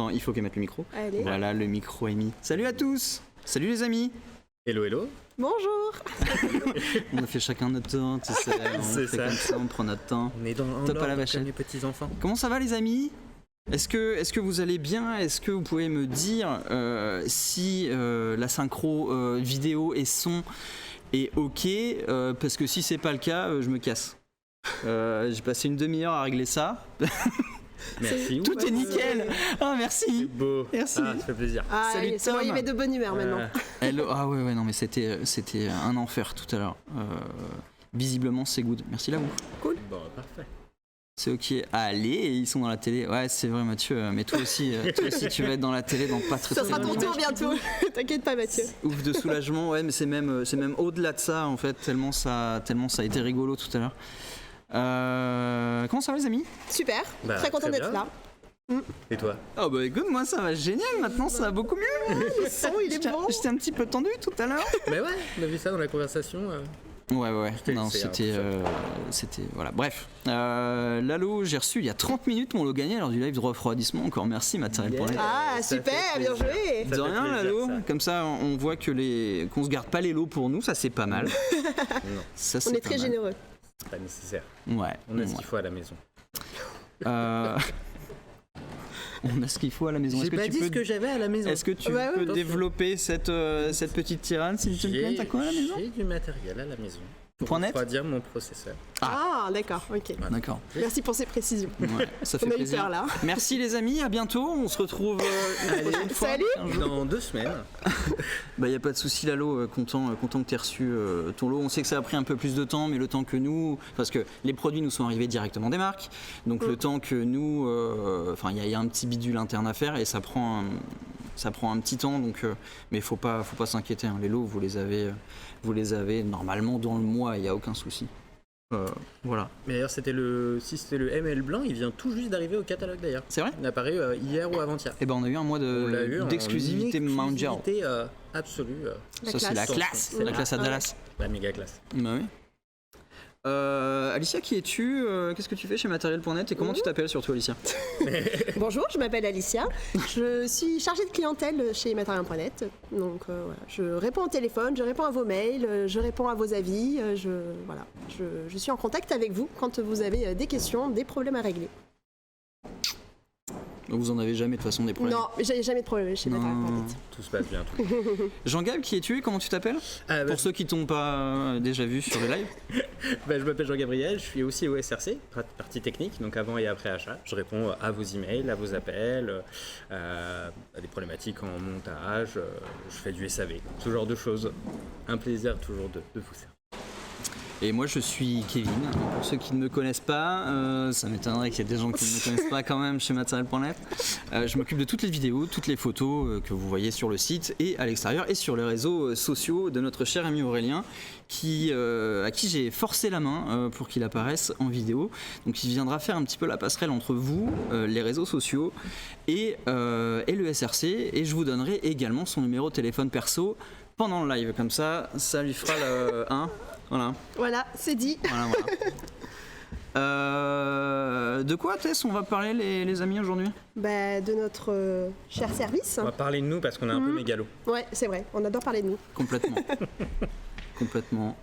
Non, il faut qu'elle mette le micro. Allez. Voilà, le micro est mis. Salut à tous. Salut les amis. Hello, hello. Bonjour. On a fait chacun notre temps, tu sais. On C'est fait ça. comme ça, on prend notre temps. On est dans Top à la l'ordre vachette. comme les petits enfants. Comment ça va les amis ? Est-ce que vous allez bien ? Est-ce que vous pouvez me dire si la synchro vidéo et son est ok ? Parce que si c'est pas le cas, je me casse. J'ai passé une demi-heure à régler ça. Merci. Tout est nickel. Ah merci. Beau. Merci. Ah, ça fait plaisir. Ah, Salut, c'est bon, Tom. il met de bonne humeur maintenant. Hello. Ah ouais non mais c'était un enfer tout à l'heure. Visiblement c'est good. Merci là vous. Bon, parfait. C'est ok. Allez, ils sont dans la télé. Ouais, c'est vrai Mathieu. Mais toi aussi tu vas être dans la télé dans pas très Ça très sera ton longtemps. tour bientôt. T'inquiète pas, Mathieu. Ouf de soulagement. Ouais, mais c'est même au-delà de ça en fait. Tellement ça a été rigolo tout à l'heure. Comment ça va les amis ? Super. Bah, très content très d'être bien. là. Et toi? Oh bah écoute, moi ça va génial. Maintenant ça va beaucoup mieux. Le son, il est bon. J'étais un petit peu tendu tout à l'heure. Mais ouais, on a vu ça dans la conversation. Ouais. Non, C'est c'était voilà. Bref, Lalo, j'ai reçu il y a 30 minutes mon lot gagné lors du live de refroidissement. Encore merci matériel.net. Ah, Ça super, fait bien plaisir. joué. De Ça fait rien plaisir, Lalo. ça. Comme ça, on voit que qu'on se garde pas les lots pour nous. Ça c'est pas mal. Non, Ça, On c'est est pas très mal. généreux. c'est pas nécessaire. Ouais. On a ouais. ce qu'il faut à la maison. On a ce qu'il faut à la maison. J'ai pas dit ce que j'avais à la maison. Est-ce que tu Ouais, peux ouais, développer cette petite tirade s'il te plaît? T'as quoi à la maison? J'ai du matériel à la maison. Pour Point net refroidir mon processeur. Ah, d'accord, ok. D'accord. Merci pour ces précisions. Ouais, ça fait On a eu plaisir. peur là. Merci les amis, à bientôt. On se retrouve une prochaine fois. Salut. Un jour. Dans 2 semaines. Bah y a pas de souci Lalo, content que t'aies reçu ton lot. On sait que ça a pris un peu plus de temps, mais le temps que nous, parce que les produits nous sont arrivés directement des marques, donc le temps que nous, enfin il y a un petit bidule interne à faire et ça prend un petit temps, donc mais faut pas s'inquiéter. Hein. Les lots vous les avez normalement dans le mois, il y a aucun souci. Voilà. Mais d'ailleurs, si c'était le ML blanc, il vient tout juste d'arriver au catalogue d'ailleurs. C'est vrai? Il est apparu hier ou avant-hier. Eh ben on a eu un mois On l'a eu en d'exclusivité mondiale. exclusivité, absolue. Ça c'est la classe, c'est la classe à Dallas. La méga classe. Bah oui. Alicia, qui es-tu? Qu'est-ce que tu fais chez matériel.net et comment tu t'appelles surtout Alicia? Bonjour, je m'appelle Alicia. Je suis chargée de clientèle chez Matériel.net. Donc voilà, je réponds au téléphone, je réponds à vos mails, je réponds à vos avis. Je suis en contact avec vous quand vous avez des questions, des problèmes à régler. Vous en avez jamais de toute façon des problèmes. Non, mais j'ai jamais de problème chez Non. Matériel.net. Tout se passe bien. Tout. Jean-Gab, qui es-tu? Comment tu t'appelles? Pour ceux qui t'ont pas déjà vu sur le live. Je m'appelle Jean-Gabriel, je suis aussi au SRC, partie technique, donc avant et après achat. Je réponds à vos emails, à vos appels, à des problématiques en montage. Je fais du SAV, ce genre de choses. Un plaisir toujours de vous servir. Et moi je suis Kevin. Pour ceux qui ne me connaissent pas, ça m'étonnerait qu'il y ait des gens qui ne me connaissent pas quand même chez matériel.net. Je m'occupe de toutes les vidéos, toutes les photos que vous voyez sur le site et à l'extérieur et sur les réseaux sociaux de notre cher ami Aurélien à qui j'ai forcé la main pour qu'il apparaisse en vidéo. Donc il viendra faire un petit peu la passerelle entre vous, les réseaux sociaux et le SRC, et je vous donnerai également son numéro de téléphone perso pendant le live, comme ça lui fera le 1. Voilà, c'est dit. Voilà. De quoi, Tess, on va parler les amis aujourd'hui? De notre cher service. On va parler de nous parce qu'on est un peu mégalo. Ouais, c'est vrai, on adore parler de nous. Complètement. Complètement.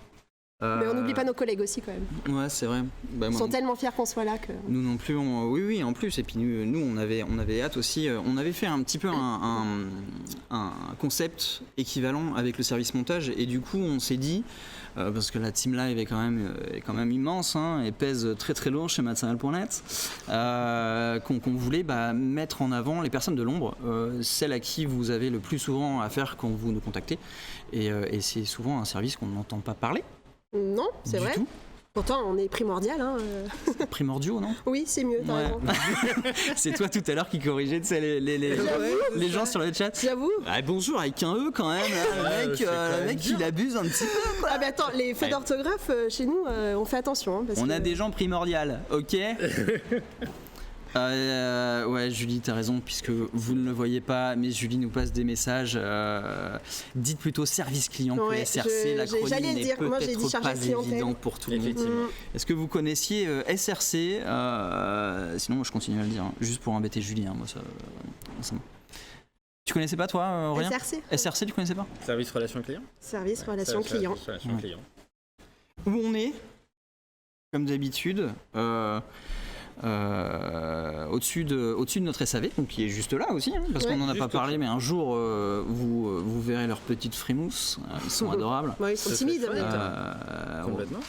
Mais on n'oublie pas nos collègues aussi quand même. Ouais, c'est vrai. Ils sont tellement fiers qu'on soit là que... Nous non plus, oui, en plus. Et puis nous, on avait hâte aussi. On avait fait un petit peu un concept équivalent avec le service montage. Et du coup, on s'est dit, parce que la team live est quand même immense, hein, et pèse très très lourd chez matériel.net, qu'on voulait mettre en avant les personnes de l'ombre, celles à qui vous avez le plus souvent affaire quand vous nous contactez. Et c'est souvent un service qu'on n'entend pas parler. Non, c'est Du vrai. tout. Pourtant, on est primordial. Hein. Primordiaux, non? Oui, c'est mieux, t'as raison. C'est toi tout à l'heure qui corrigeait les gens sur le chat. J'avoue. Bonjour avec un E quand même, là, le mec il abuse un petit peu. Ah attends, les fautes d'orthographe chez nous, on fait attention. Hein, parce On que... a des gens primordiales, ok? Ouais, Julie, t'as raison, puisque vous ne le voyez pas, mais Julie nous passe des messages. Dites plutôt service client que Ouais, SRC. L'acronyme j'allais n'est dire, moi, j'ai dit peut-être chargé pas clientèle. évident pour tout le monde. Effectivement. Est-ce que vous connaissiez SRC? Sinon, moi, je continue à le dire, hein, juste pour embêter Julie. Hein, moi, récemment. Tu connaissais pas toi, Aurélien? SRC. SRC, tu connaissais pas? Service relation client. Service relation client. Relation client. Où on est, comme d'habitude, au-dessus de notre SAV, donc qui est juste là aussi, hein, parce Ouais. qu'on n'en a pas Juste parlé, mais un jour vous verrez leurs petites frimouses, ils sont adorables. Ouais, ils sont Ça serait timides. chouette. mais- Complètement.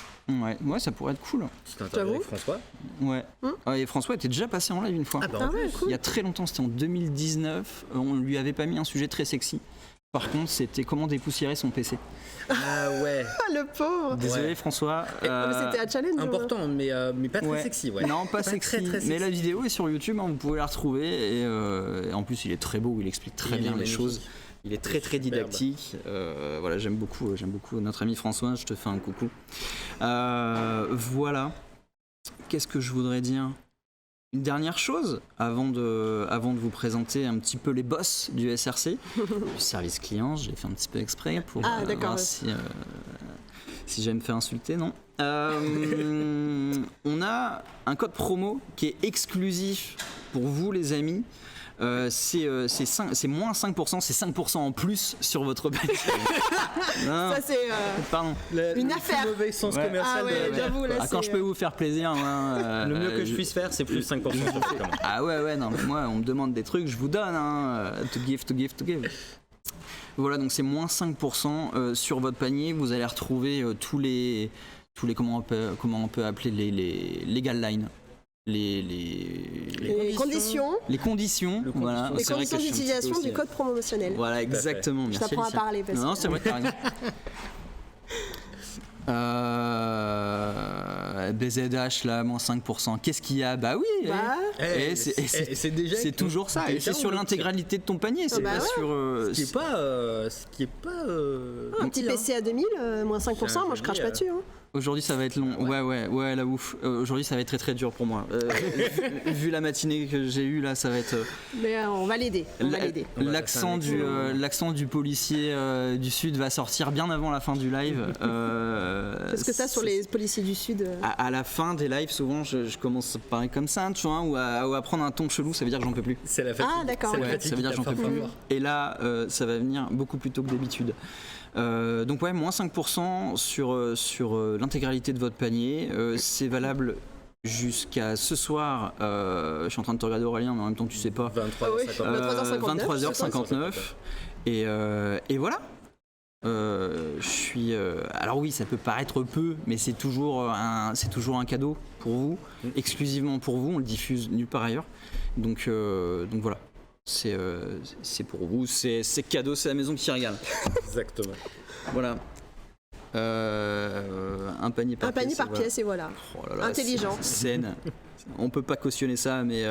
Ouais, ça pourrait être cool. Petite interview avec J'avoue. François. Ouais. Hmm. Et François était déjà passé en live une fois. Ah bah Ah en ouais, plus. cool. Il y a très longtemps, c'était en 2019. On lui avait pas mis un sujet très sexy. Par contre, c'était comment dépoussiérer son PC. Ah ouais. Ah, le pauvre. Désolé Ouais. François. Ah, mais c'était un challenge. Important, mais pas très Ouais. sexy, ouais. Non, pas Pas sexy. très, très Mais la sexy. vidéo est sur YouTube, hein, vous pouvez la retrouver. Et en plus, il est très beau, il explique très Il est bien les magnifique. choses. Il est très très Superbe. didactique. Voilà, j'aime beaucoup notre ami François. Je te fais un coucou. Voilà. Qu'est-ce que je voudrais dire? Une dernière chose, avant de vous présenter un petit peu les boss du SRC, du service client, j'ai fait un petit peu exprès pour Ah, d'accord, voir ouais. si j'allais me faire insulter, non. On a un code promo qui est exclusif pour vous les amis. C'est moins 5%, c'est 5% en plus sur votre panier. Non, Ça, c'est. pardon. Une affaire. Mauvais sens Ouais. commercial. Ah ouais, de- j'avoue, là, Ah, quand c'est, je peux vous faire plaisir, hein, Le mieux que je puisse faire, c'est plus 5% sur ce commande. Ah ouais, non, mais moi, on me demande des trucs, je vous donne, hein, to give. Voilà, donc c'est moins 5% sur votre panier. Vous allez retrouver tous les comment on peut appeler les legal lines. Les conditions. Les conditions, Le voilà. condition. Les C'est vrai que conditions je suis un petit peu d'utilisation aussi- du code promotionnel. Voilà, exactement. Je Merci, t'apprends à Alicia. parler parce Non, que- c'est vrai, t'as raison. BZH là, moins 5%. Qu'est-ce qu'il y a? Bah oui, Bah, Et c'est déjà. c'est toujours ça. Et c'est sur l'intégralité de ton panier. C'est bah pas ouais. sur. Ce qui est pas. un petit PC à 2000, moins 5%, moi je crache pas dessus. Hein. Aujourd'hui, ça va être long. Ouais, la ouf. Aujourd'hui, ça va être très très dur pour moi. Vu la matinée que j'ai eue là, ça va être. Mais on va l'aider. On va l'aider. L'accent du policier du Sud va sortir bien avant la fin du live. Parce que ça, sur les policiers du Sud. À la fin des lives, souvent, je commence à parler comme ça, tu vois, ou à prendre un ton chelou, ça veut dire que j'en peux plus. C'est la fatigue. Ah, d'accord, C'est la ouais. fatigue Ça veut dire que qui j'en peux tape plus. fort. Et là, ça va venir beaucoup plus tôt que d'habitude. Donc ouais, moins 5% sur l'intégralité de votre panier. C'est valable jusqu'à ce soir. Je suis en train de te regarder Aurélien, mais en même temps tu sais pas. 23h59. 23h59. 23h59. Et voilà. Je suis. Alors oui, ça peut paraître peu, mais c'est toujours un cadeau pour vous, exclusivement pour vous. On le diffuse nulle part ailleurs. Donc voilà. C'est pour vous. C'est cadeau, c'est la maison qui régale. Exactement. Voilà. Un panier par Un panier pièce. par et voilà. pièce et voilà. Oh là là, Intelligent. c'est zen. On peut pas cautionner ça, mais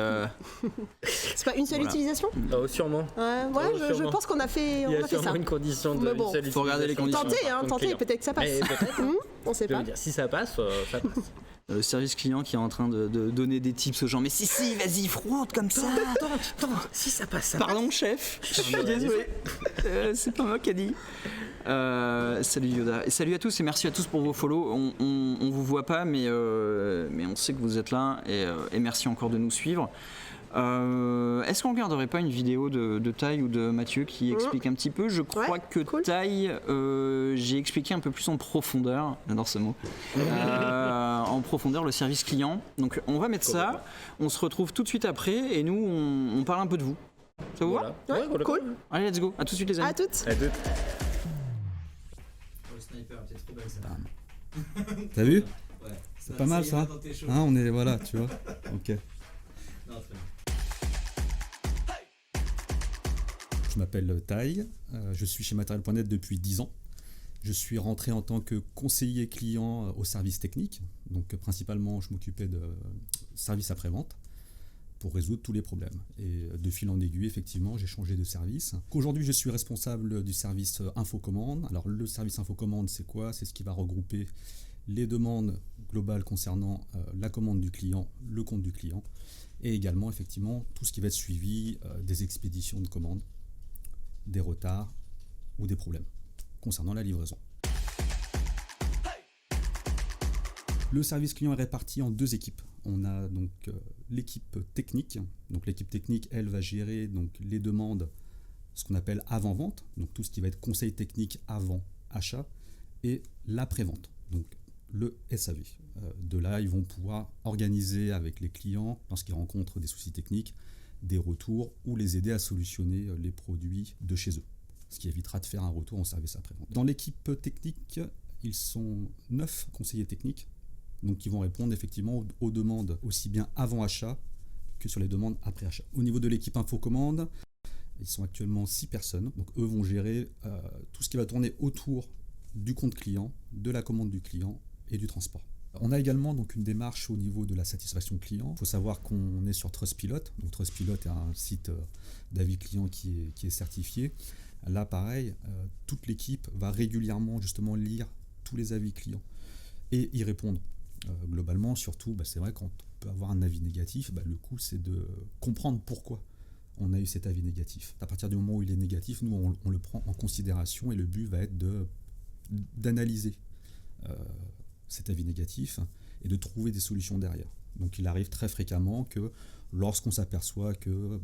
C'est pas une seule Voilà. utilisation? Oh, sûrement. Ouais, je sûrement. pense qu'on a fait, Il y on a a fait ça. sûrement une condition de. Mais bon. une seule Faut regarder les utilisation. conditions. Tentez, Contre client. peut-être que ça passe. Eh, peut-être. On sait Je veux pas. dire, si ça passe, ça passe. le service client qui est en train de donner des tips aux gens. Mais si, vas-y, frotte comme ça. Attends, si ça passe, ça passe. Pardon, chef. Je suis désolé. C'est pas moi qui a dit. Salut Yoda. Et salut à tous et merci à tous pour vos follow. On vous voit pas, mais on sait que vous êtes là et merci encore de nous suivre. Est-ce qu'on regarderait pas une vidéo de Taille ou de Mathieu qui explique un petit peu? Je crois Ouais, que cool. Taille, j'ai expliqué un peu plus en profondeur, j'adore ce mot, en profondeur le service client. Donc on va mettre ça, on se retrouve tout de suite après et nous on parle un peu de vous. Ça vous va? Voilà. Ouais, cool. Allez, let's go. À tout de suite les amis. À toutes. À deux. T'as vu? C'est pas mal ça. Hein, on est voilà, tu vois. Ok. Je m'appelle Taille, je suis chez Matériel.net depuis 10 ans. Je suis rentré en tant que conseiller client au service technique. Donc principalement, je m'occupais de service après-vente pour résoudre tous les problèmes. Et de fil en aiguille, effectivement, j'ai changé de service. Aujourd'hui, je suis responsable du service Infocommande. Alors le service Infocommande, c'est quoi? C'est ce qui va regrouper les demandes globales concernant la commande du client, le compte du client, et également effectivement tout ce qui va être suivi des expéditions de commandes, des retards ou des problèmes concernant la livraison. Le service client est réparti en 2 équipes. On a donc l'équipe technique. Donc l'équipe technique, elle, va gérer donc les demandes, ce qu'on appelle avant-vente, donc tout ce qui va être conseil technique avant achat, et l'après-vente, donc le SAV. De là, ils vont pouvoir organiser avec les clients, lorsqu'ils rencontrent des soucis techniques, des retours ou les aider à solutionner les produits de chez eux, ce qui évitera de faire un retour en service après-vente. Dans l'équipe technique, ils sont 9 conseillers techniques, donc qui vont répondre effectivement aux demandes aussi bien avant achat que sur les demandes après achat. Au niveau de l'équipe infocommande, ils sont actuellement 6 personnes, donc eux vont gérer tout ce qui va tourner autour du compte client, de la commande du client et du transport. On a également donc une démarche au niveau de la satisfaction client. Il faut savoir qu'on est sur Trustpilot. Donc Trustpilot est un site d'avis client qui est certifié. Là, pareil, toute l'équipe va régulièrement justement lire tous les avis clients et y répondre. Globalement, surtout, c'est vrai, quand on peut avoir un avis négatif, le coup, c'est de comprendre pourquoi on a eu cet avis négatif. À partir du moment où il est négatif, nous, on le prend en considération et le but va être d'analyser cet avis négatif et de trouver des solutions derrière. Donc il arrive très fréquemment que lorsqu'on s'aperçoit que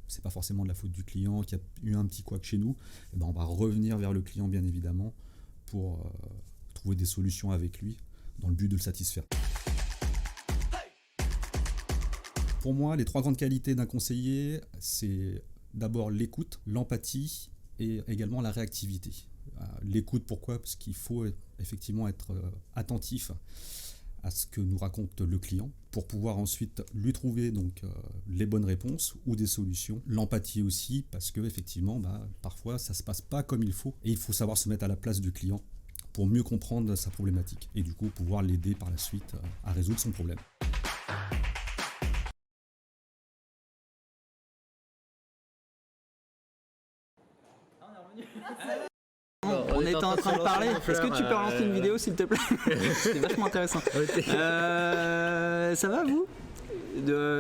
c'est pas forcément de la faute du client, qu'il y a eu un petit couac chez nous, on va revenir vers le client bien évidemment pour trouver des solutions avec lui dans le but de le satisfaire. Pour moi, les 3 grandes qualités d'un conseiller, c'est d'abord l'écoute, l'empathie et également la réactivité. L'écoute, pourquoi ? Parce qu'il faut effectivement être attentif à ce que nous raconte le client pour pouvoir ensuite lui trouver donc les bonnes réponses ou des solutions. L'empathie aussi, parce que effectivement, parfois ça se passe pas comme il faut et il faut savoir se mettre à la place du client pour mieux comprendre sa problématique et du coup pouvoir l'aider par la suite à résoudre son problème. On était en train de parler. Est-ce que tu peux relancer une vidéo s'il te plaît? C'était vachement intéressant. Ça va vous?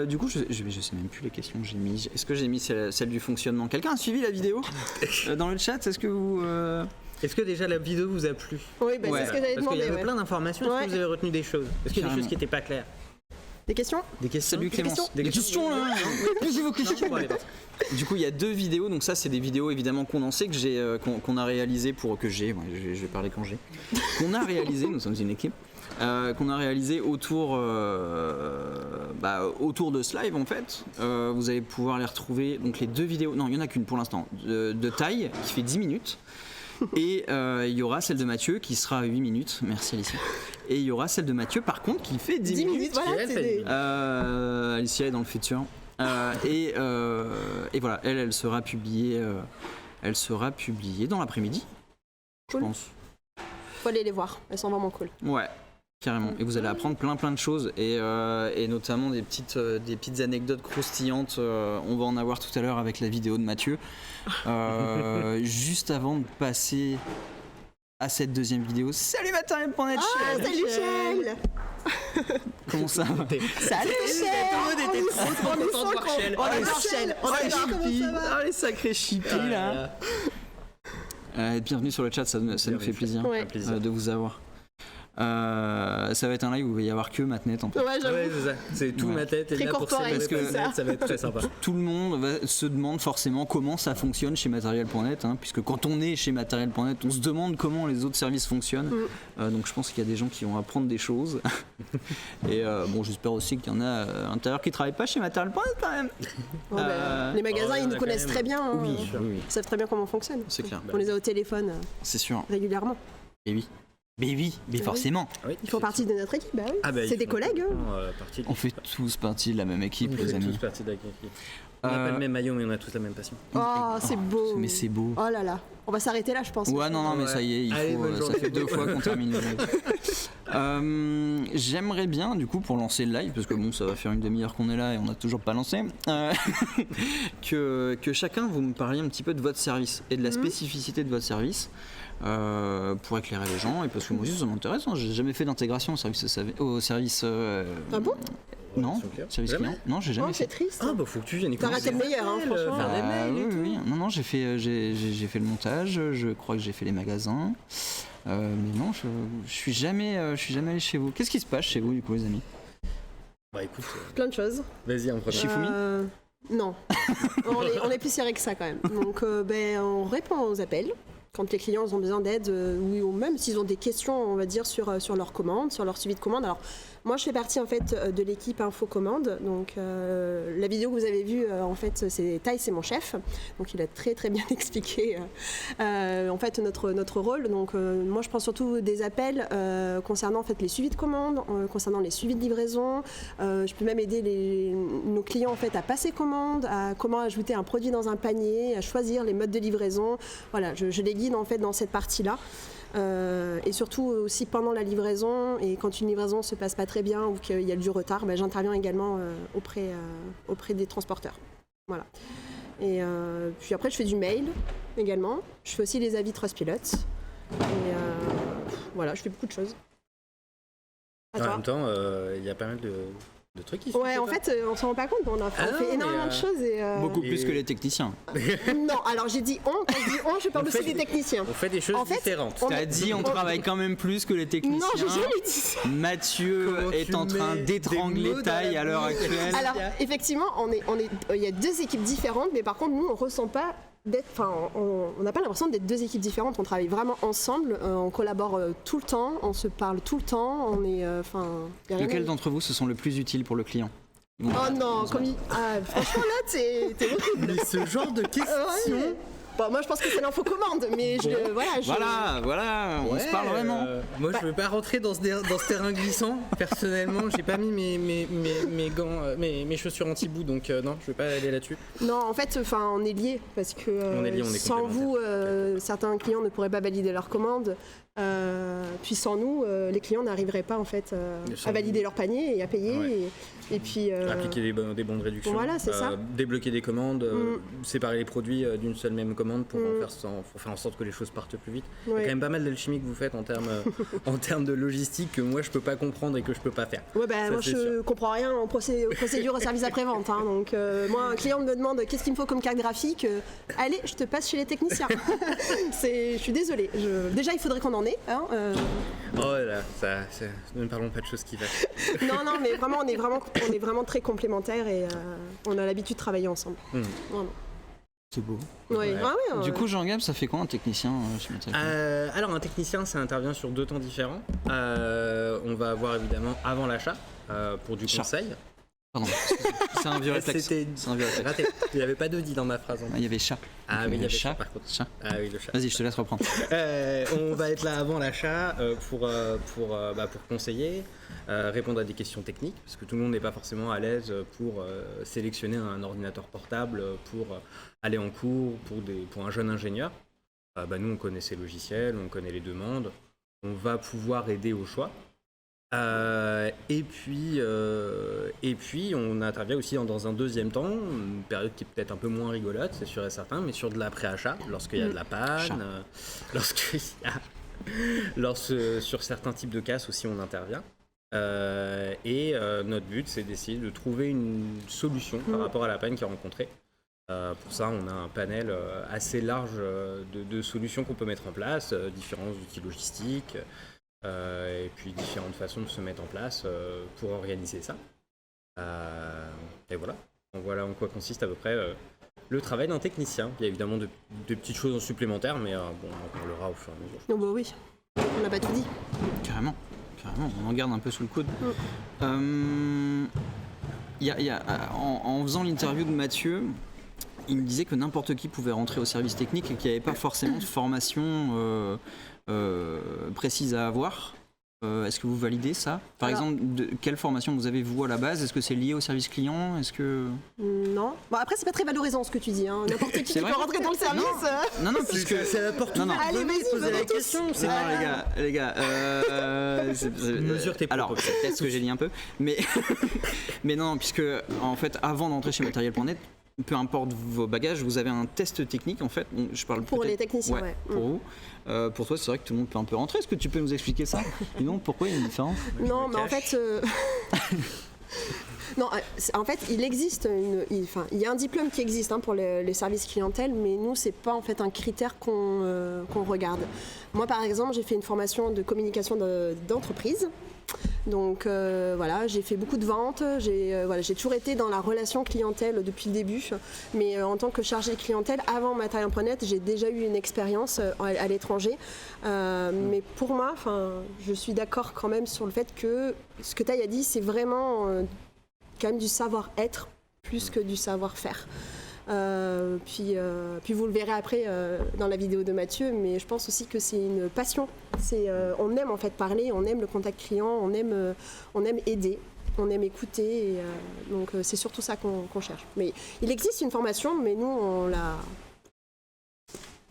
Du coup, je sais même plus les questions que j'ai mis. Est-ce que j'ai mis celle du fonctionnement? Quelqu'un a suivi la vidéo dans le chat? Est-ce que vous... Est-ce que déjà la vidéo vous a plu? Oui, c'est ce que j'avais demandé. Parce qu'il y avait plein d'informations. Est-ce que vous avez retenu des choses? Est-ce qu'il y a des choses qui n'étaient pas claires? Des questions? Salut Clémence. Des questions là. Posez vos questions. Du coup, il y a 2 vidéos. Donc ça, c'est des vidéos évidemment condensées qu'on a réalisées pour je vais parler quand j'ai. Qu'on a réalisé. Nous sommes une équipe. Qu'on a réalisé autour de ce live en fait. Vous allez pouvoir les retrouver. Donc les 2 vidéos. Non, il y en a qu'une pour l'instant. De taille qui fait 10 minutes. Et il y aura celle de Mathieu qui sera à 8 minutes. Merci Alicia. Et il y aura celle de Mathieu par contre qui fait 10 minutes. Voilà, Alicia est dans le futur. Et voilà, elle sera publiée. Elle sera publiée dans l'après-midi. Cool. Je pense. Faut aller les voir, elles sont vraiment cool. Ouais. Carrément. Et vous allez apprendre plein de choses et notamment des petites anecdotes croustillantes. On va en avoir tout à l'heure avec la vidéo de Mathieu. Juste avant de passer à cette 2e vidéo. Salut Matériel.net. Salut Shell. Comment ça va? Salut Shell. On adore Shell. Oh les sacrés chippies là. Bienvenue sur le chat, ça nous fait plaisir de vous avoir. Ça va être un live où il va y avoir que Matnet en fait. Ouais, j'avoue. C'est ça. C'est tout ma tête et Très là pour corporate, ça va être très sympa. Tout le monde se demande forcément comment ça fonctionne chez Matériel.net, puisque quand on est chez Matériel.net, on se demande comment les autres services fonctionnent. Donc je pense qu'il y a des gens qui vont apprendre des choses. Et j'espère aussi qu'il y en a à l'intérieur qui ne travaillent pas chez Matériel.net quand même. Les magasins, ils nous connaissent très bien. Oui. Ils savent très bien comment on fonctionne. C'est clair. On les a au téléphone C'est sûr. régulièrement. Et oui. Mais forcément. Oui, Ils font partie de notre équipe, c'est des collègues. On fait tous partie de la même équipe, les amis. tous partie de la équipe. On n'a pas le même maillot, mais on a tous la même passion. Oh, c'est beau. Mais c'est beau. Oh là là. On va s'arrêter là, je pense. Ouais, non, mais ça y est, ça fait 2 fois qu'on termine le live. J'aimerais bien, du coup, pour lancer le live, parce que ça va faire une demi-heure qu'on est là et on n'a toujours pas lancé, que chacun vous me parliez un petit peu de votre service et de la spécificité de votre service. Pour éclairer les gens et parce que moi aussi ça m'intéresse, j'ai jamais fait d'intégration au service Ah bon? Non, service client. Non, j'ai jamais fait. C'est triste. Ah faut que tu viennes. T'as raté le meilleur, franchement. Faire des mails et tout. Oui. Non, j'ai fait le montage, je crois que j'ai fait les magasins. Mais non, je suis jamais allé chez vous. Qu'est-ce qui se passe chez vous du coup, les amis? Bah écoute, Plein de choses. vas-y en premier. Shifumi Non. On est plus serré que ça quand même. Donc on répond aux appels quand les clients ont besoin d'aide ou même s'ils ont des questions, on va dire, sur leur commande, sur leur suivi de commande. Alors moi je fais partie en fait de l'équipe Info Commande. Donc la vidéo que vous avez vue en fait c'est Tai, c'est mon chef. Donc il a très très bien expliqué en fait notre rôle. Donc moi je prends surtout des appels concernant en fait les suivis de commandes, concernant les suivis de livraison. Je peux même aider nos clients en fait à passer commande, à comment ajouter un produit dans un panier, à choisir les modes de livraison. Voilà, je les guide en fait dans cette partie-là. Et surtout aussi pendant la livraison et quand une livraison se passe pas très bien ou qu'il y a du retard, j'interviens également auprès des transporteurs. Voilà. Et puis après je fais du mail également. Je fais aussi les avis Trustpilot. Et voilà, je fais beaucoup de choses. En même temps, il y a pas mal de trucs qui se Ouais, en fait, on s'en rend pas compte, mais on fait énormément de choses. Beaucoup plus que les techniciens. Non, alors j'ai dit on, quand je dis on, je parle aussi des techniciens. On fait des choses différentes. T'as dit on travaille quand même plus que les techniciens. Non, j'ai jamais dit ça. Mathieu est en train d'étrangler Tai à l'heure actuelle. Alors, effectivement, il y a deux équipes différentes, mais par contre, nous, on ressent pas on n'a pas l'impression d'être deux équipes différentes. On travaille vraiment ensemble, on collabore tout le temps, on se parle tout le temps. On est, Lequel d'entre vous se sont le plus utiles pour le client? Oh non, franchement là, t'es horrible. Mais ce genre de questions. Ouais. Bon, moi je pense que c'est l'info commande, mais Voilà, on se parle vraiment. Moi je veux pas rentrer dans ce terrain glissant. Personnellement, j'ai pas mis mes gants, mes chaussures anti-boue, donc non, je vais pas aller là-dessus. Non, en fait, on est liés parce que on est sans vous, certains clients ne pourraient pas valider leur commande. Puis sans nous, les clients n'arriveraient pas en fait à valider leur panier et à payer. Ouais. Et puis appliquer des bons de réduction. Voilà, c'est ça. Débloquer des commandes, séparer les produits d'une seule même commande pour faire en sorte que les choses partent plus vite. Il y a quand même pas mal d'alchimie que vous faites en termes de logistique que moi je peux pas comprendre et que je peux pas faire. Ouais, moi je comprends rien aux procédures au service après-vente. Hein, donc moi, un client me demande qu'est-ce qu'il me faut comme carte graphique. Allez, je te passe chez les techniciens. Je suis désolée. Déjà, il faudrait qu'on en ait. Hein, Oh là, ne parlons pas de choses qui vont. Non, mais vraiment, on est vraiment très complémentaires et on a l'habitude de travailler ensemble. Vraiment. C'est beau. Ouais. Du coup, Jean-Gab, ça fait quoi un technicien chez Matériel? Alors, un technicien, ça intervient sur 2 temps différents. On va avoir évidemment avant l'achat pour du conseil. Pardon, c'est un vieux réflexe. C'était raté. Il n'y avait pas de dit dans ma phrase. Il y avait chat. Ah oui, il y avait chat par contre. Chat. Ah oui, le chat. Vas-y, je te laisse reprendre. On va être là avant l'achat pour conseiller, répondre à des questions techniques, parce que tout le monde n'est pas forcément à l'aise pour sélectionner un ordinateur portable pour aller en cours pour un jeune ingénieur. Nous, on connaît ces logiciels, on connaît les demandes, on va pouvoir aider au choix. Et puis on intervient aussi dans un deuxième temps, une période qui est peut-être un peu moins rigolote, c'est sûr et certain, mais sur de l'après-achat, lorsqu'il y a de la panne, sur certains types de casses aussi on intervient. Notre but c'est d'essayer de trouver une solution par rapport à la panne qui est rencontrée. Pour ça, on a un panel assez large de solutions qu'on peut mettre en place, différents outils logistiques. Et puis différentes façons de se mettre en place pour organiser ça. Et voilà. Donc voilà en quoi consiste à peu près le travail d'un technicien. Il y a évidemment de petites choses supplémentaires, mais on parlera au fur et à mesure. Non, oui, on n'a pas tout dit. Carrément, on en garde un peu sous le coude. En faisant l'interview de Mathieu, il me disait que n'importe qui pouvait rentrer au service technique et qu'il n'y avait pas forcément de formation précise à avoir. Est-ce que vous validez ça? Par exemple, quelle formation vous avez vous à la base? Est-ce que c'est lié au service client? Est-ce que... Non. Bon, après, c'est pas très valorisant ce que tu dis. Hein. N'importe qui peut rentrer dans le service. Non, puisque... C'est la porte ouverte. Allez, vas-y, posez la question. Non, les gars. Mesure tes propos. Alors, c'est peut-être ce que j'ai dit un peu. Mais non, puisque, en fait, avant d'entrer chez Matériel.net, peu importe vos bagages, vous avez un test technique en fait. Je parle pour les techniciens, ouais. Pour vous. Pour toi, c'est vrai que tout le monde peut un peu rentrer. Est-ce que tu peux nous expliquer ça? Et donc, pourquoi il y a une différence? Non, mais en fait, Non, en fait, il existe il y a un diplôme qui existe pour les services clientèle, mais nous, c'est pas en fait un critère qu'on regarde. Moi, par exemple, j'ai fait une formation de communication d'entreprise. Donc voilà, j'ai fait beaucoup de ventes, j'ai toujours été dans la relation clientèle depuis le début, mais en tant que chargée de clientèle, avant Matériel.net, j'ai déjà eu une expérience à l'étranger. Mais pour moi, je suis d'accord quand même sur le fait que ce que Taï a dit, c'est vraiment quand même du savoir-être plus que du savoir-faire. Puis vous le verrez après dans la vidéo de Mathieu, mais je pense aussi que c'est une passion. On aime en fait parler, on aime le contact client, on aime aider, on aime écouter, donc c'est surtout ça qu'on cherche. Mais il existe une formation, mais nous on l'a...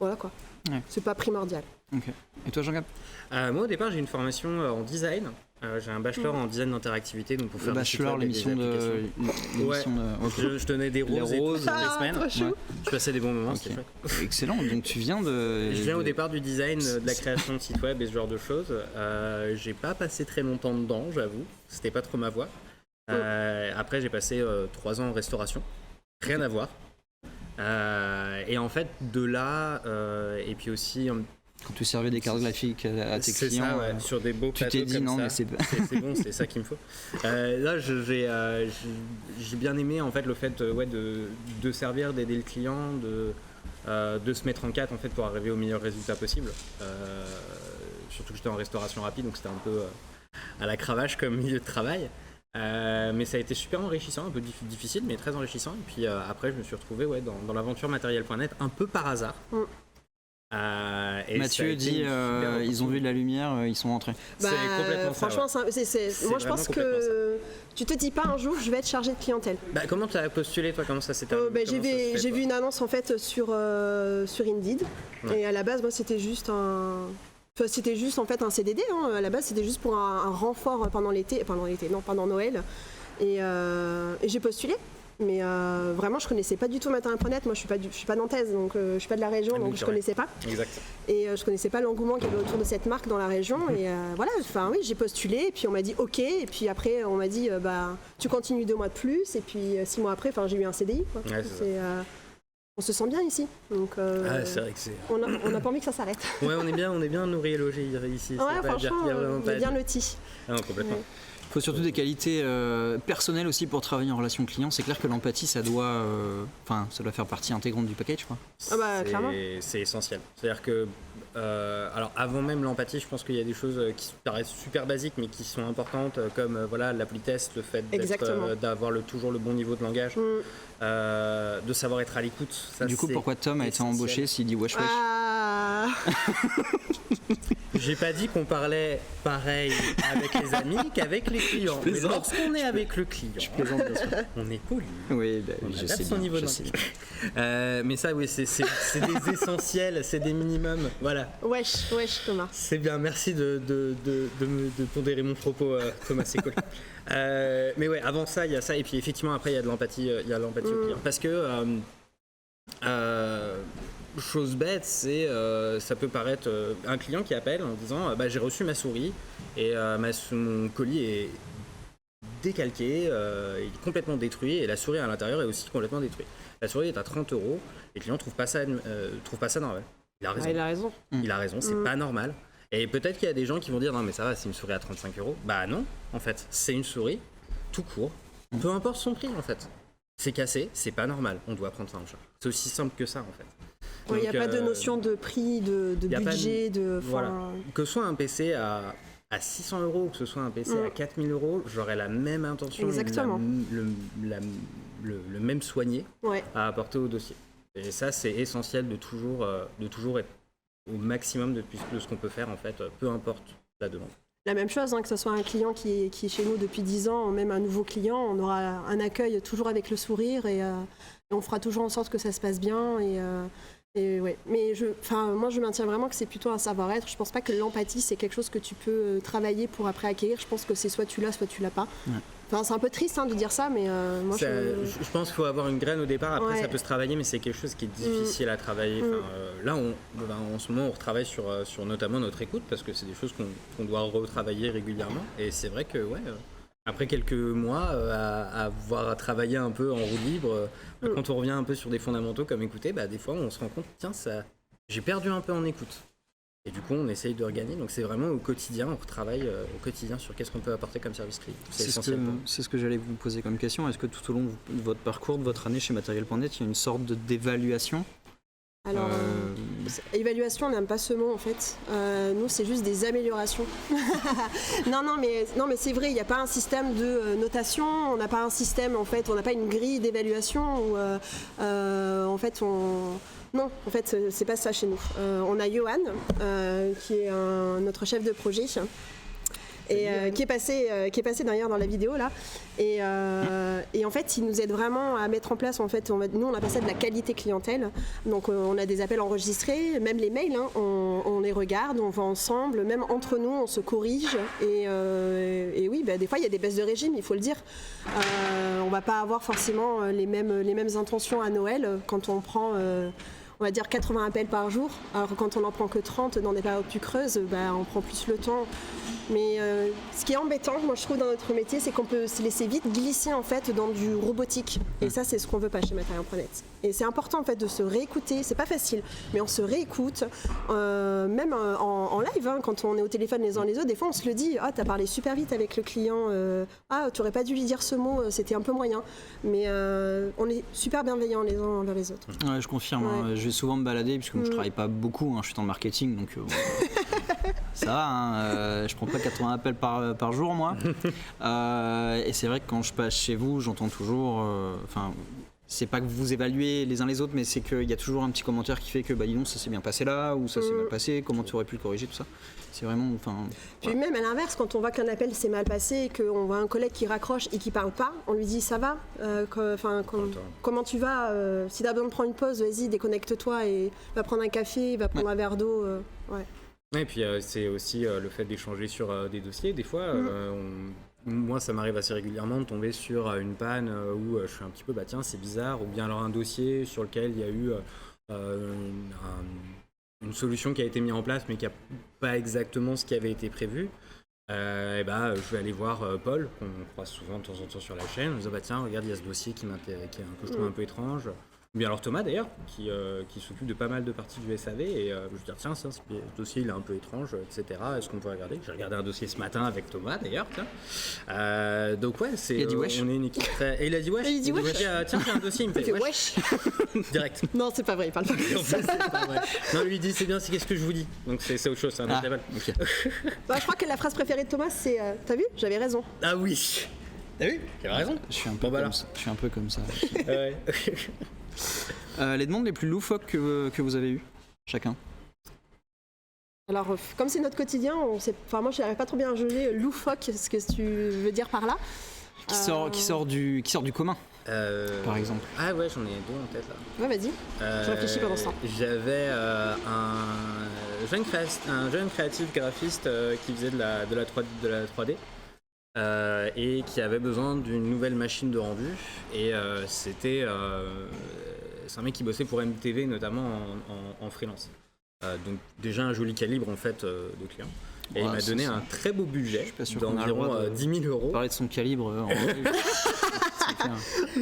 Voilà quoi, ouais. C'est pas primordial. Ok. Et toi Jean-Gab? Moi au départ j'ai une formation en design. J'ai un bachelor en design d'interactivité, donc pour faire bachelor, l'émission de... Ouais. Okay. Je donnais des roses toutes les semaines. Ouais. Je passais des bons moments, c'était chouette. Excellent, donc tu viens de... Je viens au départ du design, de la création de sites web et ce genre de choses. J'ai pas passé très longtemps dedans, j'avoue. C'était pas trop ma voie. Après j'ai passé 3 ans en restauration. Rien à voir. Et en fait de là, et puis aussi... Quand tu servais des cartes graphiques à tes clients, ça, ouais, sur des beaux plateaux, tu t'es dit non, mais c'est bon, c'est ça qu'il me faut. Là, j'ai bien aimé en fait le fait de servir, d'aider le client, de se mettre en quatre en fait pour arriver au meilleur résultat possible. Surtout que j'étais en restauration rapide, donc c'était un peu à la cravache comme milieu de travail. Mais ça a été super enrichissant, un peu difficile, mais très enrichissant. Et puis après, je me suis retrouvé dans l'aventure Matériel.net un peu par hasard. Mathieu dit ils ont vu de la lumière, ils sont rentrés. C'est complètement franchement, ça. Ouais. Moi je pense que tu te dis pas un jour je vais être chargé de clientèle. Comment tu as postulé toi? Comment ça s'est terminé? J'ai vu une annonce en fait sur Indeed, et à la base moi c'était juste un en CDD. À la base c'était juste pour un renfort pendant Noël, et j'ai postulé. Mais vraiment, je connaissais pas du tout Matériel.net. Moi, je suis pas nantaise, donc je suis pas de la région, donc je connaissais pas. Exact. Et je connaissais pas l'engouement qu'il y avait autour de cette marque dans la région. Et voilà, oui, j'ai postulé, et puis on m'a dit OK, et puis après on m'a dit tu continues 2 mois de plus, et puis 6 mois après, j'ai eu un CDI. Quoi. Ouais, on se sent bien ici, donc c'est vrai que c'est... on n'a pas envie que ça s'arrête. Ouais, on est bien nourri et logé ici. Ouais, franchement, on est bien lotis. Ah non, complètement. Ouais. Il faut surtout des qualités personnelles aussi pour travailler en relation client. C'est clair que l'empathie, ça doit faire partie intégrante du package, quoi. Clairement. C'est essentiel. C'est-à-dire que, alors avant même l'empathie, je pense qu'il y a des choses qui paraissent super basiques, mais qui sont importantes, comme la politesse, le fait d'avoir toujours le bon niveau de langage, de savoir être à l'écoute. Ça, du coup, pourquoi Tom a été embauché s'il dit wesh wesh? J'ai pas dit qu'on parlait pareil avec les amis qu'avec les clients. Mais lorsqu'on est avec le client, on est poli. Oui, je sais son niveau de mais ça, oui, c'est des essentiels, c'est des minimums. Voilà. Wesh, Thomas. C'est bien, merci de pondérer mon propos, Thomas, c'est cool. Mais ouais, avant ça, il y a ça, et puis effectivement, après, il y a de l'empathie, au client. Parce que. Chose bête, c'est ça peut paraître un client qui appelle en disant j'ai reçu ma souris et mon colis est décalqué, il est complètement détruit, et la souris à l'intérieur est aussi complètement détruite. La souris est à 30 €, les clients trouvent pas ça normal. Il a raison. Il a raison. Il a raison, c'est pas normal. Et peut-être qu'il y a des gens qui vont dire non mais ça va, c'est une souris à 35 €. Bah non, en fait, c'est une souris tout court, peu importe son prix en fait. C'est cassé, c'est pas normal, on doit prendre ça en charge. C'est aussi simple que ça en fait. Il n'y a pas de notion de prix, de budget, voilà. Que ce soit un PC à 600 € ou que ce soit un PC à 4000 €, j'aurais la même intention, le même soigné à apporter au dossier. Et ça, c'est essentiel de toujours être au maximum de ce qu'on peut faire, en fait, peu importe la demande. La même chose, que ce soit un client qui est chez nous depuis 10 ans, même un nouveau client, on aura un accueil toujours avec le sourire, et on fera toujours en sorte que ça se passe bien. Et ouais. Mais moi, je maintiens vraiment que c'est plutôt un savoir-être. Je pense pas que l'empathie, c'est quelque chose que tu peux travailler pour après acquérir. Je pense que c'est soit tu l'as, soit tu l'as pas. Ouais. Enfin, c'est un peu triste de dire ça, mais moi je pense qu'il faut avoir une graine au départ. Après, ça peut se travailler, mais c'est quelque chose qui est difficile à travailler. Là, en ce moment, on retravaille sur notamment notre écoute, parce que c'est des choses qu'on doit retravailler régulièrement. Et c'est vrai que Après quelques mois à avoir travaillé un peu en roue libre, quand on revient un peu sur des fondamentaux comme écouter, des fois on se rend compte, tiens, j'ai perdu un peu en écoute. Et du coup, on essaye de regagner. Donc c'est vraiment au quotidien, on retravaille au quotidien sur qu'est-ce qu'on peut apporter comme service client. C'est essentiel. C'est ce que j'allais vous poser comme question. Est-ce que tout au long de votre parcours, de votre année chez Matériel.net, il y a une sorte d'évaluation? Alors, évaluation, on n'aime pas ce mot en fait. Nous, c'est juste des améliorations. non, mais c'est vrai, il n'y a pas un système de notation, on n'a pas un système, en fait, on n'a pas une grille d'évaluation où, en fait, Non, en fait, c'est pas ça chez nous. On a Johan, qui est notre chef de projet. Et qui est passé d'ailleurs dans la vidéo là, et en fait il nous aide vraiment à mettre en place, en fait, nous on appelle ça de la qualité clientèle, donc on a des appels enregistrés, même les mails, hein, on les regarde, on va ensemble, même entre nous on se corrige, et oui, des fois il y a des baisses de régime, il faut le dire, on va pas avoir forcément les mêmes intentions à Noël quand on prend on va dire 80 appels par jour, alors quand on n'en prend que 30 dans des périodes plus creuses, on prend plus le temps. Mais ce qui est embêtant, moi je trouve, dans notre métier, c'est qu'on peut se laisser vite glisser en fait dans du robotique. Et ça, c'est ce qu'on veut pas chez Matériel.net. Et c'est important en fait de se réécouter. C'est pas facile, mais on se réécoute, même en live, hein, quand on est au téléphone les uns les autres. Des fois, on se le dit, t'as parlé super vite avec le client. Tu aurais pas dû lui dire ce mot, c'était un peu moyen. Mais on est super bienveillants les uns envers les autres. Ouais, je confirme. Ouais. Hein, je vais souvent me balader puisque je travaille pas beaucoup. Hein, je suis dans le marketing, donc. Ça va, hein, je prends pas 80 appels par jour, moi. Et c'est vrai que quand je passe chez vous, j'entends toujours... c'est pas que vous évaluez les uns les autres, mais c'est qu'il y a toujours un petit commentaire qui fait que, dis donc, ça s'est bien passé là, ou ça s'est mal passé, comment tu aurais pu le corriger, tout ça. C'est vraiment... Puis même à l'inverse, quand on voit qu'un appel s'est mal passé et qu'on voit un collègue qui raccroche et qui parle pas, on lui dit, ça va, comment tu vas, si t'as besoin de prendre une pause, vas-y, déconnecte-toi et va prendre un café, va prendre un verre d'eau, ouais. Et puis c'est aussi le fait d'échanger sur des dossiers. Des fois, moi ça m'arrive assez régulièrement de tomber sur une panne où je suis un petit peu tiens, c'est bizarre, ou bien alors un dossier sur lequel il y a eu une solution qui a été mise en place mais qui n'a pas exactement ce qui avait été prévu. Je vais aller voir Paul, qu'on croise souvent de temps en temps sur la chaîne, en disant tiens, regarde, il y a ce dossier que je trouve un peu étrange. Ou bien alors Thomas d'ailleurs, qui s'occupe de pas mal de parties du SAV, et je lui dis tiens, ce dossier il est un peu étrange, etc. Est-ce qu'on peut regarder? J'ai regardé un dossier ce matin avec Thomas d'ailleurs, tiens. Donc ouais, il a dit wesh. On est une équipe très... Et il a dit wesh. Il dit wesh. Tiens, j'ai un dossier, il me fait wesh. Direct. Non, c'est pas vrai, il parle pas comme ça. C'est pas vrai. Non, lui il dit c'est bien, c'est qu'est-ce que je vous dis. Donc c'est autre chose, c'est un autre level. Okay. Je crois que la phrase préférée de Thomas, c'est t'as vu, j'avais raison. Ah oui. T'as vu? J'avais raison. Je suis un peu comme ça. Ouais. Les demandes les plus loufoques que vous avez eues, chacun? Alors, comme c'est notre quotidien, moi je n'arrive pas trop bien à juger loufoque, ce que tu veux dire par là. Qui sort du commun, par exemple. Ah ouais, j'en ai deux en tête là. Ouais, vas-y, je réfléchis pendant ce temps. J'avais un jeune créatif graphiste qui faisait de la 3D. Et qui avait besoin d'une nouvelle machine de rendu, et c'est un mec qui bossait pour MTV notamment en freelance, donc déjà un joli calibre en fait de client, et il m'a donné un très beau budget d'environ 10 000 euros. Parler de son calibre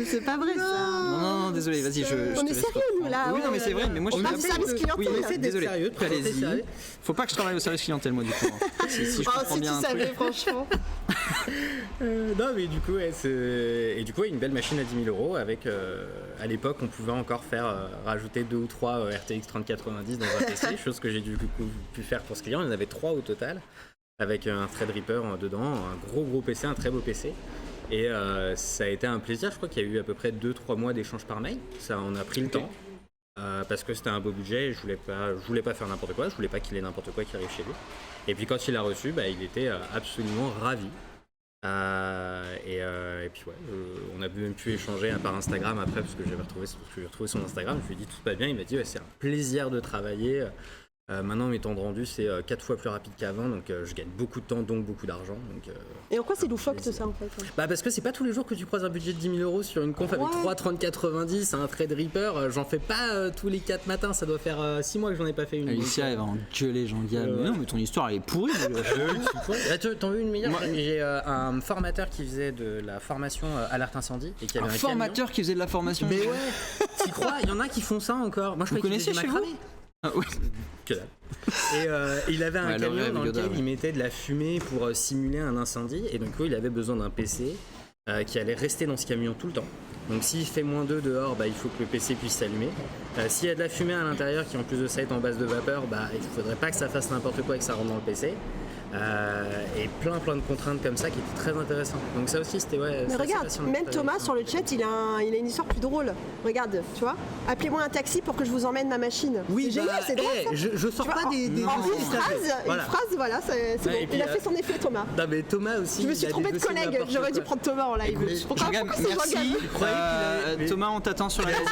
c'est pas vrai ça. Non, désolé, vas-y, on est sérieux nous là. Oui, non mais c'est vrai, mais moi je parle du service clientèle. Oui, désolé, allez-y. Faut pas que je travaille au service clientèle moi du coup. Si je comprends bien. Si tu savais, franchement. Non mais du coup une belle machine à 10 000 euros avec à l'époque on pouvait encore rajouter 2 ou 3 RTX 3090 dans un PC, chose que j'ai du coup pu faire pour ce client. Il y en avait 3 au total, avec un Threadripper dedans, un gros PC, un très beau PC. Et ça a été un plaisir. Je crois qu'il y a eu à peu près 2-3 mois d'échanges par mail. Ça en a pris le temps parce que c'était un beau budget et je voulais pas faire n'importe quoi. Je voulais pas qu'il ait n'importe quoi qui arrive chez lui. Et puis quand il l'a reçu, il était absolument ravi. Et puis ouais, on a même pu échanger par Instagram après parce que j'ai retrouvé son Instagram. Je lui ai dit tout va bien. Il m'a dit c'est un plaisir de travailler. Maintenant, mes temps de rendu, c'est 4 fois plus rapide qu'avant, donc je gagne beaucoup de temps, donc beaucoup d'argent. Donc, Et en quoi c'est loufoque tout plaisir. ça en fait? parce que c'est pas tous les jours que tu croises un budget de 10 000 euros sur une conf avec Ouais. 3 3090, un Threadripper. J'en fais pas tous les 4 matins, ça doit faire 6 mois que j'en ai pas fait une. Alicia, elle va engueuler Jean-Gab. Mais non, mais ton histoire, elle est pourrie. T'en veux une meilleure? Moi- J'ai un formateur qui faisait de la formation alerte incendie et qui avait Un un formateur qui faisait de la formation. camion. Mais ouais, t'y crois? Il y en a qui font ça encore. Moi, je Vous croyais qu'ils connaissiez faisaient chez du vous? macramé. Ah, ouais. Que dalle. Et il avait un Ouais, le camion rêve dans Yoda, lequel ouais. il mettait de la fumée pour simuler un incendie. Et donc, il avait besoin d'un PC qui allait rester dans ce camion tout le temps. Donc, s'il fait -2 dehors, il faut que le PC puisse s'allumer. S'il y a de la fumée à l'intérieur qui, en plus de ça, est en base de vapeur, il faudrait pas que ça fasse n'importe quoi et que ça rentre dans le PC. Et plein de contraintes comme ça qui étaient très intéressantes. Donc, ça aussi, c'était Mais regarde, même Thomas sur le chat, il a une histoire plus drôle. Regarde, tu vois, appelez-moi un taxi pour que je vous emmène ma machine. Oui, c'est génial, c'est drôle. ça. je sors Tu vois, pas des en dossiers une stagés. Voilà. phrase, voilà, c'est bon. Ouais, et puis, Il a fait son effet, Thomas. Non, mais Thomas aussi. Je me suis il a trompée des de dossiers collègue, n'importe j'aurais dû quoi. prendre Thomas en live. Écoute, Pourquoi Jean-Gab, c'est merci. Jean-Gab croyais qu'il avait- Thomas, on t'attend sur la gazine.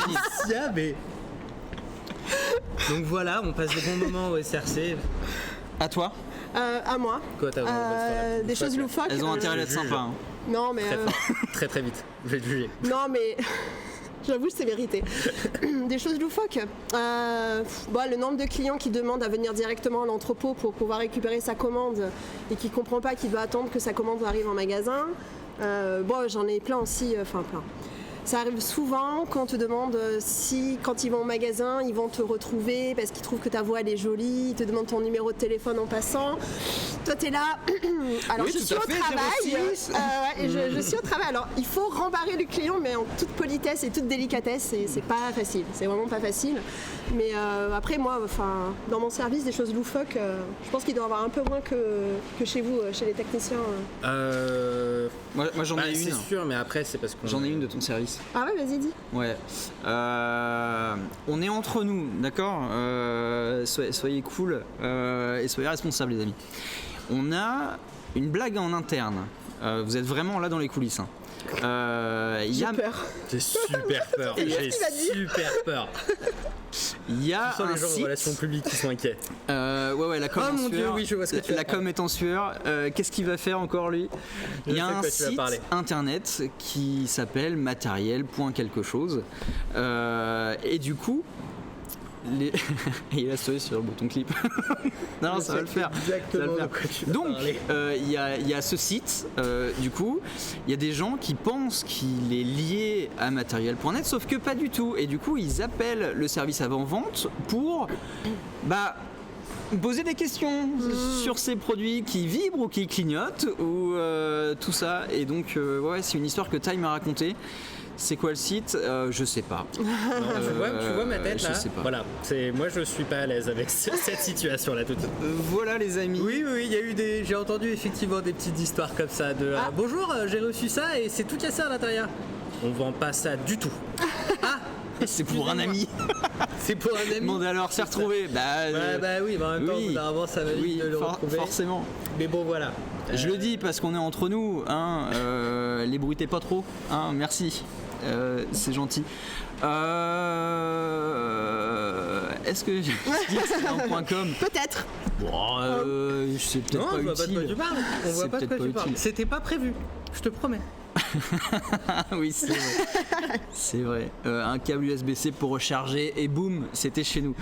Alicia, mais. Donc voilà, on passe des bons moments au SRC. À toi. À moi. Quoi, t'as Des choses loufoques. Elles ont intérêt d'être juge. sympas. hein. Non, mais. Très fort, très très vite. Je vais te juger. Non, mais. J'avoue, c'est vérité. Des choses loufoques. Le nombre de clients qui demandent à venir directement à l'entrepôt pour pouvoir récupérer sa commande et qui ne comprend pas qu'il doit attendre que sa commande arrive en magasin. J'en ai plein aussi, plein. Ça arrive souvent quand on te demande si, quand ils vont au magasin, ils vont te retrouver parce qu'ils trouvent que ta voix elle est jolie, ils te demandent ton numéro de téléphone en passant. Toi, t'es là. Alors, Oui, je tout suis à au fait, travail. 06. Je suis au travail. Alors, il faut rembarrer le client, mais en toute politesse et toute délicatesse. C'est pas facile. C'est vraiment pas facile. Mais après, moi, dans mon service, des choses loufoques, je pense qu'il doit y avoir un peu moins que chez vous, chez les techniciens. Moi, j'en ai C'est une. sûr, mais après, c'est parce qu'on. J'en ai une de ton service. Ah ouais, vas-y, dis. Ouais. On est entre nous, d'accord. Soyez cool et soyez responsables, les amis. On a une blague en interne. Vous êtes vraiment là dans les coulisses. hein. Il y a, J'ai peur. J'ai super peur. C'est bien J'ai ce qu'il a dit. super peur. il y a Je sens un les gens en site. relations publiques qui sont inquiets. Ouais, la com Oh en mon Dieu, sueur. oui, je vois ce que tu La veux com est en sueur. Qu'est-ce qu'il va faire encore lui? Je Il y a sais de un quoi tu vas site parler. internet qui s'appelle matériel.quelque chose. Et du coup, et il a sauté sur le bouton clip. non, ça va le faire. Ça va le Exactement. faire. De quoi tu vas Donc, parler. il y a ce site, du coup, il y a des gens qui pensent qu'il est lié à matériel.net, sauf que pas du tout. Et du coup, ils appellent le service avant-vente pour poser des questions sur ces produits qui vibrent ou qui clignotent, ou tout ça. Et donc, c'est une histoire que Time m'a racontée. C'est quoi le site? Je sais pas. Tu vois ma tête je là. sais pas. Voilà. Moi, je suis pas à l'aise avec cette situation là tout de suite. Voilà les amis. Oui, il y a eu j'ai entendu effectivement des petites histoires comme ça de bonjour, j'ai reçu ça et c'est tout cassé à l'intérieur. On vend pas ça du tout. Ah, C'est pour un ami. c'est pour un ami. Bon alors, c'est retrouvé. Oui, mais en même temps, oui. généralement, ça va vite Oui, de le retrouver. forcément. Mais bon, voilà. Je le dis parce qu'on est entre nous, hein, les bruitez pas trop, hein, merci, c'est gentil. Est-ce que je dis accident.com? Peut-être. Bon, c'est peut-être Non, pas je vois pas de quoi utile. tu parles. On voit C'est pas de quoi peut-être tu pas parles. utile. C'était pas prévu, je te promets. Ah oui, c'est vrai. C'est vrai. Un câble USB-C pour recharger et boum, c'était chez nous.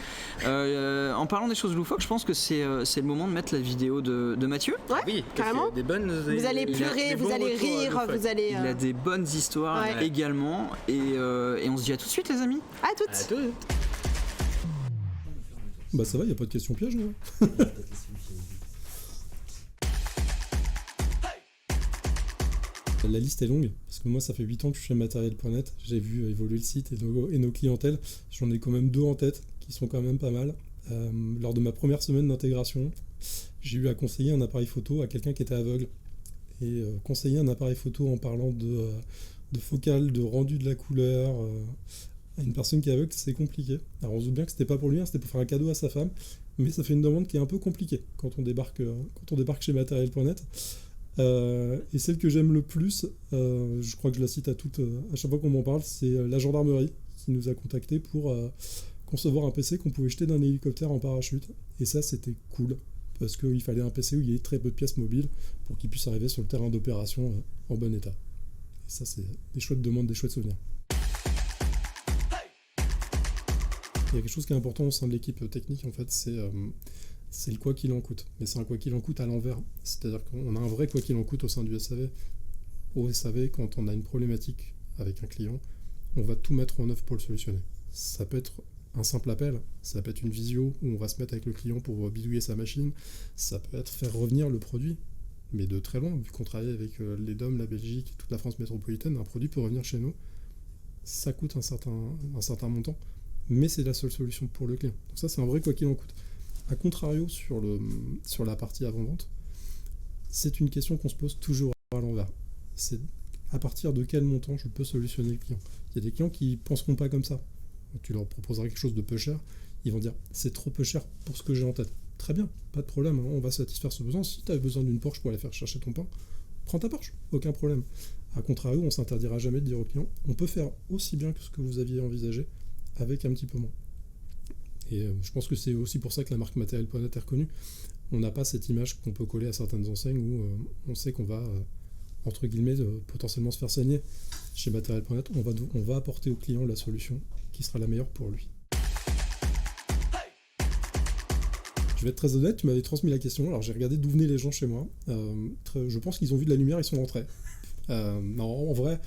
En parlant des choses loufoques, je pense que c'est le moment de mettre la vidéo de Mathieu. Ouais, Oui, carrément. des bonnes. Vous allez pleurer, vous allez rire, vous allez. Il a des bonnes histoires Ouais. également. Et on se dit à tout de suite, les amis. À toutes. À tout. Bah ça va, y a pas de question piège, non? La liste est longue, parce que moi ça fait 8 ans que je suis chez matériel.net, j'ai vu évoluer le site et nos clientèles, j'en ai quand même 2 en tête, qui sont quand même pas mal. Lors de ma première semaine d'intégration, j'ai eu à conseiller un appareil photo à quelqu'un qui était aveugle. Et conseiller un appareil photo en parlant de focale, de rendu de la couleur, à une personne qui est aveugle, c'est compliqué. Alors on se doute bien que c'était pas pour lui, c'était pour faire un cadeau à sa femme, mais ça fait une demande qui est un peu compliquée quand on débarque chez matériel.net. Et celle que j'aime le plus, je crois que je la cite à chaque fois qu'on m'en parle, c'est la gendarmerie qui nous a contactés pour concevoir un PC qu'on pouvait jeter d'un hélicoptère en parachute. Et ça, c'était cool, parce qu'il fallait un PC où il y ait très peu de pièces mobiles pour qu'il puisse arriver sur le terrain d'opération en bon état. Et ça, c'est des chouettes demandes, des chouettes souvenirs. Il y a quelque chose qui est important au sein de l'équipe technique, en fait, c'est le quoi qu'il en coûte. Mais c'est un quoi qu'il en coûte à l'envers. C'est-à-dire qu'on a un vrai quoi qu'il en coûte au sein du SAV. Au SAV, quand on a une problématique avec un client, on va tout mettre en œuvre pour le solutionner. Ça peut être un simple appel, ça peut être une visio où on va se mettre avec le client pour bidouiller sa machine, ça peut être faire revenir le produit, mais de très loin, vu qu'on travaille avec les DOM, la Belgique, toute la France métropolitaine, un produit peut revenir chez nous, ça coûte un certain montant, mais c'est la seule solution pour le client. Donc ça, c'est un vrai quoi qu'il en coûte. A contrario, sur la partie avant-vente, c'est une question qu'on se pose toujours à l'envers. C'est à partir de quel montant je peux solutionner le client. Il y a des clients qui ne penseront pas comme ça. Donc, tu leur proposeras quelque chose de peu cher, ils vont dire c'est trop peu cher pour ce que j'ai en tête. Très bien, pas de problème, on va satisfaire ce besoin. Si tu as besoin d'une Porsche pour aller faire chercher ton pain, prends ta Porsche, aucun problème. A contrario, on ne s'interdira jamais de dire au client on peut faire aussi bien que ce que vous aviez envisagé avec un petit peu moins. Et je pense que c'est aussi pour ça que la marque Matériel.net est reconnue. On n'a pas cette image qu'on peut coller à certaines enseignes où on sait qu'on va, entre guillemets, potentiellement se faire saigner. Chez Matériel.net, on va apporter au client la solution qui sera la meilleure pour lui. Je vais être très honnête, tu m'avais transmis la question, alors j'ai regardé d'où venaient les gens chez moi. Je pense qu'ils ont vu de la lumière, ils sont rentrés. Non, en vrai,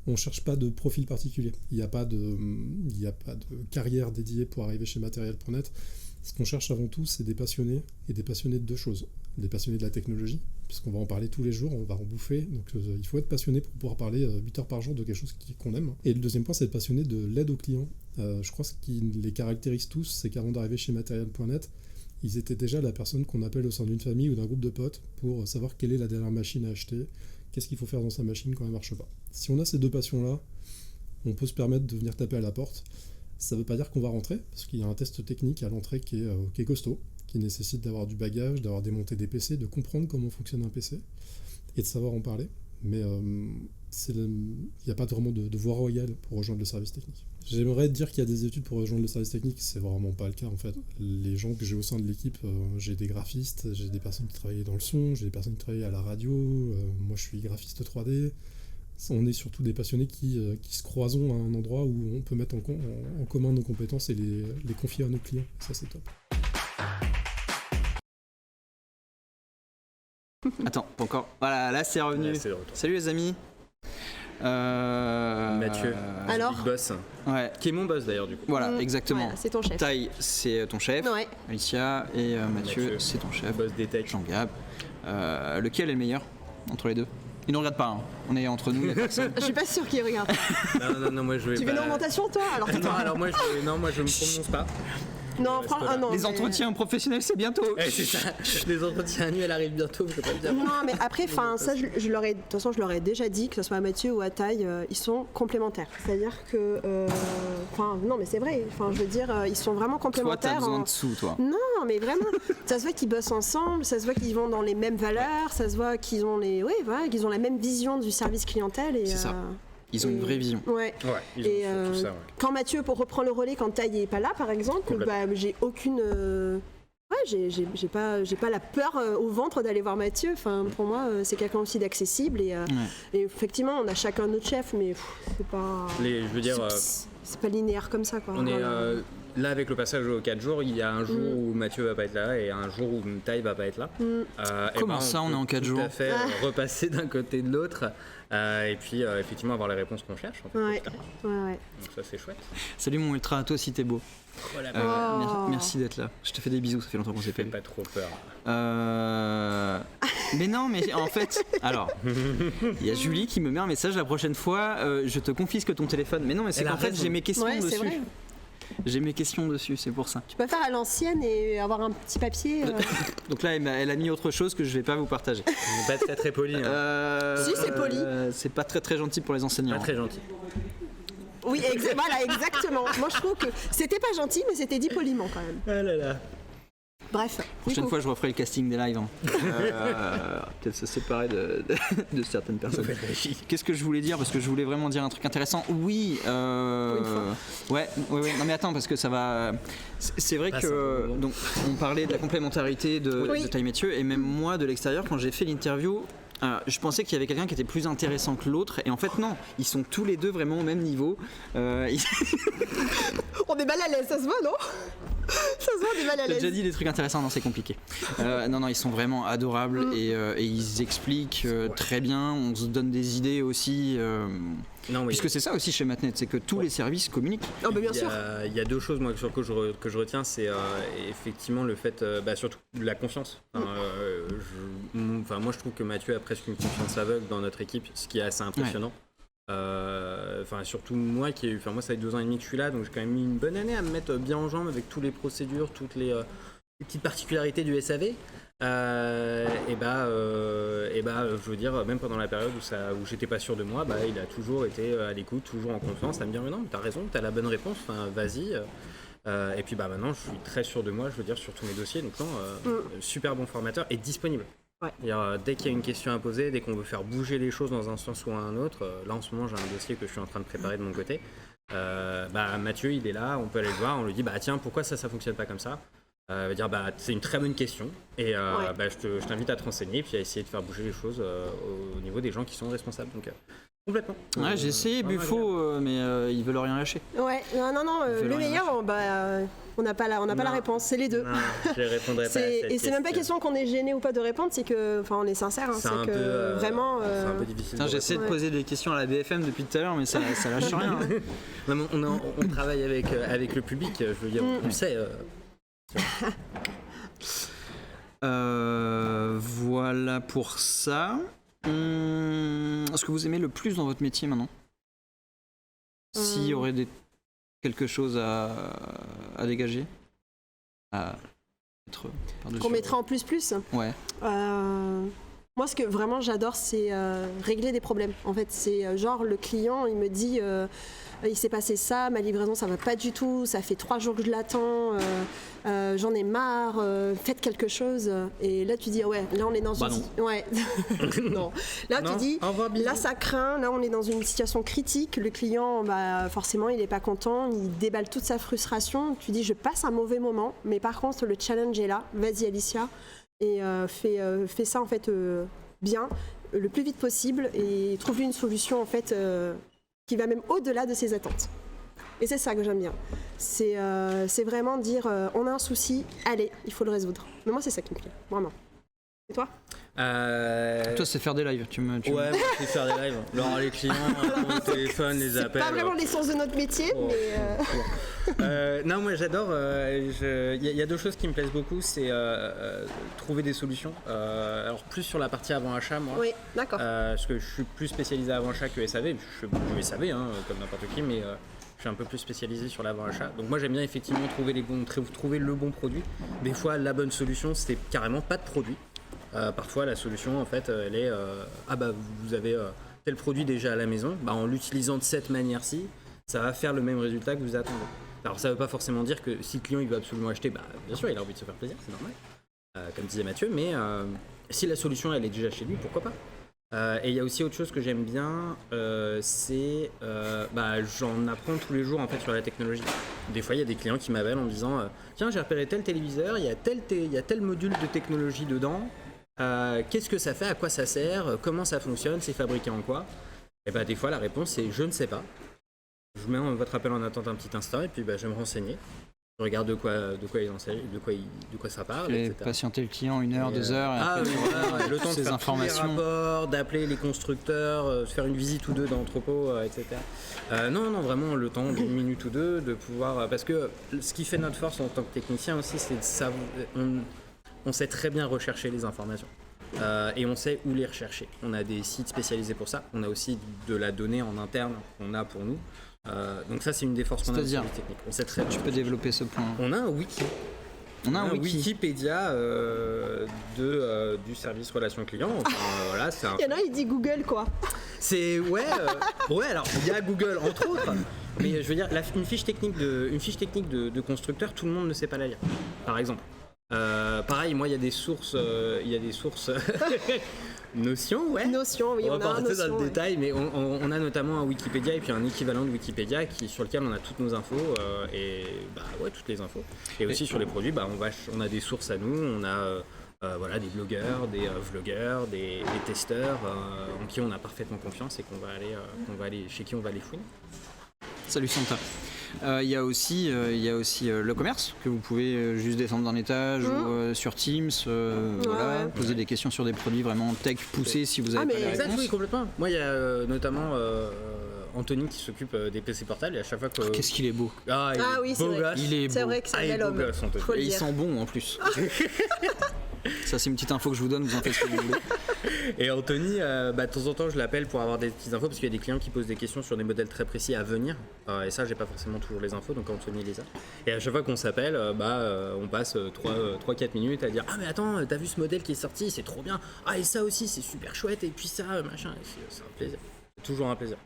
on ne cherche pas de profil particulier. Il n'y a pas de carrière dédiée pour arriver chez Matériel.net. Ce qu'on cherche avant tout, c'est des passionnés, et des passionnés de deux choses. Des passionnés de la technologie, puisqu'on va en parler tous les jours, on va en bouffer, donc il faut être passionné pour pouvoir parler 8 heures par jour de quelque chose qu'on aime. Et le deuxième point, c'est être passionné de l'aide aux clients. Je crois que ce qui les caractérise tous, c'est qu'avant d'arriver chez Matériel.net, ils étaient déjà la personne qu'on appelle au sein d'une famille ou d'un groupe de potes pour savoir quelle est la dernière machine à acheter, qu'est-ce qu'il faut faire dans sa machine quand elle ne marche pas. Si on a ces deux passions-là, on peut se permettre de venir taper à la porte. Ça ne veut pas dire qu'on va rentrer, parce qu'il y a un test technique à l'entrée qui est costaud, qui nécessite d'avoir du bagage, d'avoir démonté des PC, de comprendre comment fonctionne un PC, et de savoir en parler. Mais il n'y a pas vraiment de voie royale pour rejoindre le service technique. J'aimerais dire qu'il y a des études pour rejoindre le service technique, c'est vraiment pas le cas en fait. Les gens que j'ai au sein de l'équipe, j'ai des graphistes, j'ai des personnes qui travaillaient dans le son, j'ai des personnes qui travaillaient à la radio, moi je suis graphiste 3D. On est surtout des passionnés qui se croisons à un endroit où on peut mettre en commun nos compétences et les confier à nos clients. Ça, c'est top. Attends, pas encore. Voilà, là c'est revenu. Ouais, c'est de retour. Salut les amis. Mathieu, Alors Big Boss, Ouais, qui est mon boss d'ailleurs du coup. voilà, exactement. Voilà, c'est ton chef. Taille, c'est ton chef. Ouais. Alicia et Mathieu, Mathieu, c'est ton chef. Boss des techs. Jean-Gab. Lequel est le meilleur entre les deux? Il ne regarde pas, hein. On est entre nous, il y a personne. Je suis pas sûre qu'il regarde. Non, moi je vais Tu veux une augmentation, toi? Alors, Non, alors moi je me prononce pas. non, non. Les mais- entretiens professionnels, c'est bientôt. C'est ça. Les entretiens annuels arrivent bientôt, je peux pas le dire. Non, mais après, ça, de toute façon, je leur ai déjà dit, que ce soit à Mathieu ou à Taille, ils sont complémentaires. C'est-à-dire que, non, mais c'est vrai. Je veux dire, ils sont vraiment Toi, complémentaires. t'as besoin de sous, toi. Non, mais vraiment, ça se voit qu'ils bossent ensemble, ça se voit qu'ils vont dans les mêmes valeurs, ça se voit qu'ils ont qu'ils ont la même vision du service clientèle. Et, C'est ça. Ils ont une vraie vision. Ouais. Ouais, ils ont Et surtout ça. Ouais. quand Mathieu reprend le relais, quand Taille n'est pas là, par exemple, Complètement. j'ai aucune. J'ai pas la peur au ventre d'aller voir Mathieu. Enfin, pour moi, c'est quelqu'un aussi d'accessible. Et effectivement, on a chacun notre chef, mais c'est pas. Je veux dire, C'est pas linéaire comme ça, quoi. on est Voilà. là avec le passage aux 4 jours, il y a un jour où Mathieu va pas être là et un jour où Taille va pas être là. Et Comment ça, on est en 4 jours? Tout à fait, repasser d'un côté de l'autre et puis effectivement avoir les réponses qu'on cherche. En fait, Ouais. etc. Ouais. Donc ça c'est chouette. Salut mon ultra, à toi aussi t'es beau. Voilà, Merci d'être là. Je te fais des bisous, ça fait longtemps qu'on s'est pas fais vu. pas trop peur. Mais non, mais en fait, alors, il y a Julie qui me met un message la prochaine fois, je te confisque ton téléphone. Mais non, mais c'est Elle a qu'en fait, raison. j'ai mes questions Ouais, c'est vrai. dessus. J'ai mes questions dessus, c'est pour ça. Tu peux faire à l'ancienne et avoir un petit papier. Donc là, elle a mis autre chose que je vais pas vous partager. On n'est pas très très poli. Hein. Si, c'est poli. C'est pas très très gentil pour les enseignants. Pas très gentil. Oui, voilà, exactement. Moi, je trouve que c'était pas gentil, mais c'était dit poliment quand même. Ah là là. Bref. Prochaine fois, je referai le casting des lives. Hein. Peut-être se séparer de certaines personnes. Qu'est-ce que je voulais dire? Parce que je voulais vraiment dire un truc intéressant. Oui. Ouais. Non mais attends, parce que ça va. C'est vrai que donc on parlait de la complémentarité de Taille Métier, et même moi de l'extérieur, quand j'ai fait l'interview. Je pensais qu'il y avait quelqu'un qui était plus intéressant que l'autre, et en fait non, ils sont tous les deux vraiment au même niveau. On est mal à l'aise, ça se voit, non? Ça se voit, on est mal à J'ai l'aise. déjà dit des trucs intéressants, non, c'est compliqué. Non, ils sont vraiment adorables et ils expliquent très bien, on se donne des idées aussi. Non, puisque c'est ça aussi chez Matnet, c'est que tous les services communiquent. Oh, bah bien sûr. Il y a deux choses moi sur que je retiens, c'est effectivement le fait, surtout de la confiance. Moi je trouve que Mathieu a presque une confiance aveugle dans notre équipe, ce qui est assez impressionnant. Surtout moi moi ça fait 2 ans et demi que je suis là, donc j'ai quand même mis une bonne année à me mettre bien en jambes avec toutes les procédures, toutes les petites particularités du SAV. Je veux dire, même pendant la période où j'étais pas sûr de moi, il a toujours été à l'écoute, toujours en confiance, à me dire mais non, mais t'as raison, t'as la bonne réponse, vas-y. Et puis maintenant je suis très sûr de moi, je veux dire, sur tous mes dossiers, donc super bon formateur et disponible. Ouais. Dès qu'il y a une question à poser, dès qu'on veut faire bouger les choses dans un sens ou un autre, là en ce moment j'ai un dossier que je suis en train de préparer de mon côté, Mathieu il est là, on peut aller le voir, on lui dit tiens, pourquoi ça fonctionne pas comme ça? Va dire c'est une très bonne question et je t'invite à te renseigner puis à essayer de faire bouger les choses au niveau des gens qui sont responsables, donc complètement. Ouais, j'ai essayé Buffo, mais ils veulent rien lâcher. Ouais, non, le meilleur, on n'a pas la réponse, c'est les deux. Non, je répondrai pas à cette et c'est même pas question qu'on est gêné ou pas de répondre, c'est que, on est sincère, c'est que vraiment. C'est un peu difficile. J'essaie de poser des questions à la BFM depuis tout à l'heure, mais ça lâche rien. Non, on travaille avec le public, je veux dire, tu sais. Voilà pour ça. Est-ce que vous aimez le plus dans votre métier maintenant? S'il y aurait quelque chose à dégager, à mettre par-dessus. Qu'on mettrait en plus? Ouais. Moi, ce que vraiment j'adore, c'est régler des problèmes. En fait, c'est genre le client, il me dit il s'est passé ça, ma livraison ça va pas du tout, ça fait 3 jours que je l'attends, j'en ai marre, faites quelque chose. Et là tu dis ouais, là on est dans une ouais. Non. Là tu dis là ça craint, là on est dans une situation critique, le client forcément il est pas content, il déballe toute sa frustration, tu dis je passe un mauvais moment, mais par contre le challenge est là, vas-y Alicia et fais ça en fait bien, le plus vite possible et trouve-lui une solution en fait qui va même au-delà de ses attentes. Et c'est ça que j'aime bien. C'est vraiment dire on a un souci, allez, il faut le résoudre. Mais moi c'est ça qui me plaît, vraiment. Et toi? Toi c'est faire des lives. Ouais, moi c'est faire des lives. Alors les clients, le téléphone, les appels. C'est pas vraiment l'essence de notre métier, mais. Non, moi j'adore. Il y a 2 choses qui me plaisent beaucoup, c'est trouver des solutions. Alors plus sur la partie avant-achat, moi. Oui, d'accord. Parce que je suis plus spécialisé avant-achat que SAV. Je suis SAV, comme n'importe qui, mais je suis un peu plus spécialisé sur l'avant-achat. Donc moi j'aime bien effectivement trouver le bon produit. Des fois la bonne solution c'est carrément pas de produit. Parfois la solution en fait elle est vous avez tel produit déjà à la maison, en l'utilisant de cette manière-ci, ça va faire le même résultat que vous attendez. Alors ça veut pas forcément dire que si le client il veut absolument acheter, bien sûr il a envie de se faire plaisir, c'est normal, comme disait Mathieu, mais si la solution elle est déjà chez lui, pourquoi pas. Et il y a aussi autre chose que j'aime bien, c'est j'en apprends tous les jours en fait sur la technologie. Des fois il y a des clients qui m'appellent en me disant tiens j'ai repéré tel téléviseur, il y a tel module de technologie dedans. Qu'est-ce que ça fait, à quoi ça sert, comment ça fonctionne, c'est fabriqué en quoi? Et des fois la réponse c'est je ne sais pas. Je vous mets votre appel en attente un petit instant et puis je vais me renseigner. Je regarde de quoi il en s'agit, de quoi ça parle, etc. Patienter le client 1 heure, 2 heures. Le temps de faire informations. tous les rapports, d'appeler les constructeurs, de faire une visite ou 2 dans l'entrepôt, etc. Non, vraiment le temps d'une minute ou 2 de pouvoir. Parce que ce qui fait notre force en tant que technicien aussi, c'est de savoir. On sait très bien rechercher les informations et on sait où les rechercher. On a des sites spécialisés pour ça. On a aussi de la donnée en interne qu'on a pour nous. Donc ça c'est une des forces qu'on a aussi technique. On sait très bien. Tu peux développer ce point. On a un wiki. On a un Wikipédia du service relation client. Il y en a il dit Google quoi. C'est alors il y a Google entre autres. Mais je veux dire une fiche technique de constructeur, tout le monde ne sait pas la lire. Par exemple. Pareil, moi il y a des sources Notion, ouais. Notion, oui, On va on pas a un rentrer dans Notion. le ouais. détail, mais on a notamment un Wikipédia et puis un équivalent de Wikipédia sur lequel on a toutes nos infos et toutes les infos. Et aussi sur les produits, on a des sources à nous, on a des blogueurs, des vlogueurs, des testeurs en qui on a parfaitement confiance et chez qui on va aller fouiner. Salut Santa. Il y a aussi le commerce que vous pouvez juste descendre d'un étage ou sur Teams, voilà, poser des questions sur des produits vraiment tech poussés si vous avez pas les Exact, réponses. oui, complètement. Moi, il y a notamment Anthony qui s'occupe des PC portables et à chaque fois que... Qu'est-ce qu'il est beau. Ah, Oui, c'est beau vrai. gosse. Il est C'est beau. vrai que c'est un il est bel beau homme. gosse, Anthony. Faut le Et il dire. sent bon en plus. Ça c'est une petite info que je vous donne, vous en faites ce que vous voulez. Et Anthony, de temps en temps, je l'appelle pour avoir des petites infos parce qu'il y a des clients qui posent des questions sur des modèles très précis à venir. Et ça, j'ai pas forcément toujours les infos, donc Anthony les a. Et à chaque fois qu'on s'appelle, on passe 3-4 minutes à dire ah mais attends, t'as vu ce modèle qui est sorti, c'est trop bien. Ah et ça aussi, c'est super chouette. Et puis ça, machin. Et c'est un plaisir. C'est toujours un plaisir.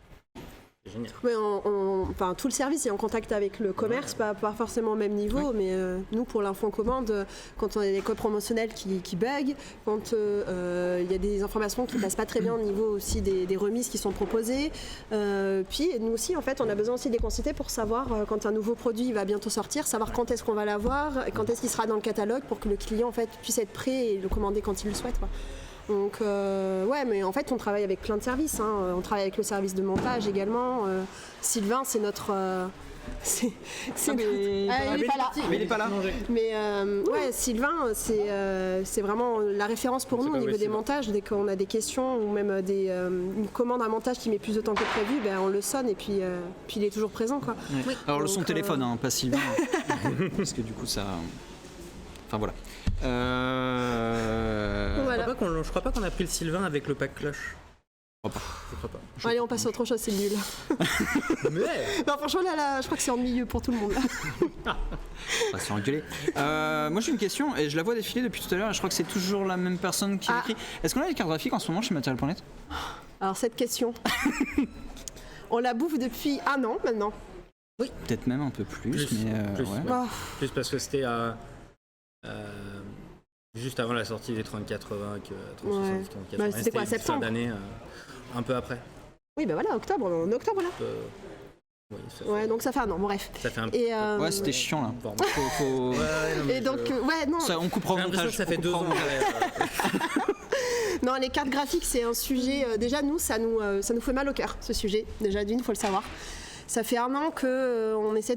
C'est génial. Ouais, enfin, tout le service est en contact avec le commerce, pas forcément au même niveau, mais nous, pour l'info en commande, quand on a des codes promotionnels qui bug, quand il y a des informations qui passent pas très bien au niveau aussi des remises qui sont proposées, puis nous aussi, en fait, on a besoin aussi des consultés pour savoir quand un nouveau produit va bientôt sortir, savoir quand est-ce qu'on va l'avoir, quand est-ce qu'il sera dans le catalogue pour que le client, en fait, puisse être prêt et le commander quand il le souhaite, quoi. Donc mais en fait on travaille avec plein de services, hein. On travaille avec le service de montage également. Sylvain c'est notre... il est pas là. Mais il est pas là. Mais Sylvain c'est vraiment la référence pour nous au niveau des montages. Dès qu'on a des questions ou même une commande à montage qui met plus de temps que prévu, on le sonne et puis il est toujours présent, quoi. Ouais. Alors le Donc, son téléphone, pas Sylvain. Parce que du coup ça... Enfin voilà. Voilà. Je crois pas qu'on a pris le Sylvain avec le pack cloche. Je crois pas. Allez, on passe à autre chose, c'est nul. Mais Non, franchement, là, je crois que c'est ennuyeux pour tout le monde. On va se faire engueuler. Moi j'ai une question et je la vois défiler depuis tout à l'heure et je crois que c'est toujours la même personne qui l'écrit. Est-ce qu'on a des cartes graphiques en ce moment chez Material.net? Alors, cette question, on la bouffe depuis 1 an maintenant. Peut-être même un peu plus, mais plus, ouais. ouais. Oh. Plus parce que c'était juste avant la sortie des 3080 que 3070, 3080. C'était quoi, septembre fin d'année, un peu après. Oui, voilà, en octobre là. Oui, Ouais, donc ça fait 1 an, bon, bref. ça fait un Et, Ouais, c'était chiant là. Bon, Faut... et donc, non. Ça, on coupera au j'ai l'impression montage. que ça fait on 2 coupera ans. au montage. Non, les cartes graphiques, c'est un sujet. Déjà, nous, ça nous fait mal au cœur, ce sujet. Déjà, d'une, faut le savoir. Ça fait 1 an qu'on essaie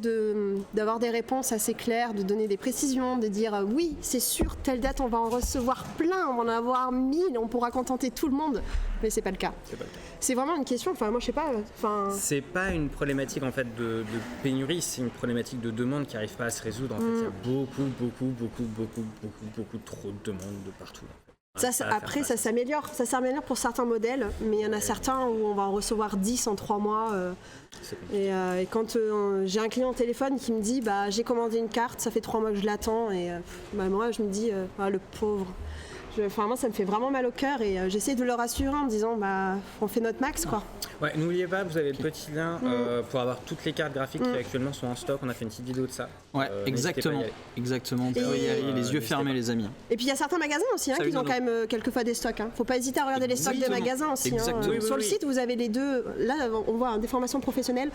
d'avoir des réponses assez claires, de donner des précisions, de dire oui, c'est sûr, telle date, on va en recevoir plein, on va en avoir 1000, on pourra contenter tout le monde. Mais c'est pas le cas. C'est vraiment une question, enfin, moi, je sais pas. C'est pas une problématique en fait de pénurie, c'est une problématique de demande qui n'arrive pas à se résoudre. En fait, il y a beaucoup trop de demandes de partout. Après, ça s'améliore. Ça s'améliore pour certains modèles, mais il y en a certains où on va en recevoir 10 en 3 mois. Et quand j'ai un client au téléphone qui me dit j'ai commandé une carte, ça fait 3 mois que je l'attends, et moi je me dis le pauvre. Moi ça me fait vraiment mal au cœur et j'essaie de le rassurer en me disant on fait notre max, quoi. Ouais, n'oubliez pas, vous avez le petit lien pour avoir toutes les cartes graphiques qui actuellement sont en stock. On a fait une petite vidéo de ça. Ouais, exactement. Exactement. Vous pouvez y aller les yeux fermés, les amis. Et puis il y a certains magasins aussi qui ont quand même quelquefois des stocks. Faut pas hésiter à regarder les stocks des magasins aussi. Exactement. Sur le site, vous avez les deux. Là, on voit des formations professionnelles.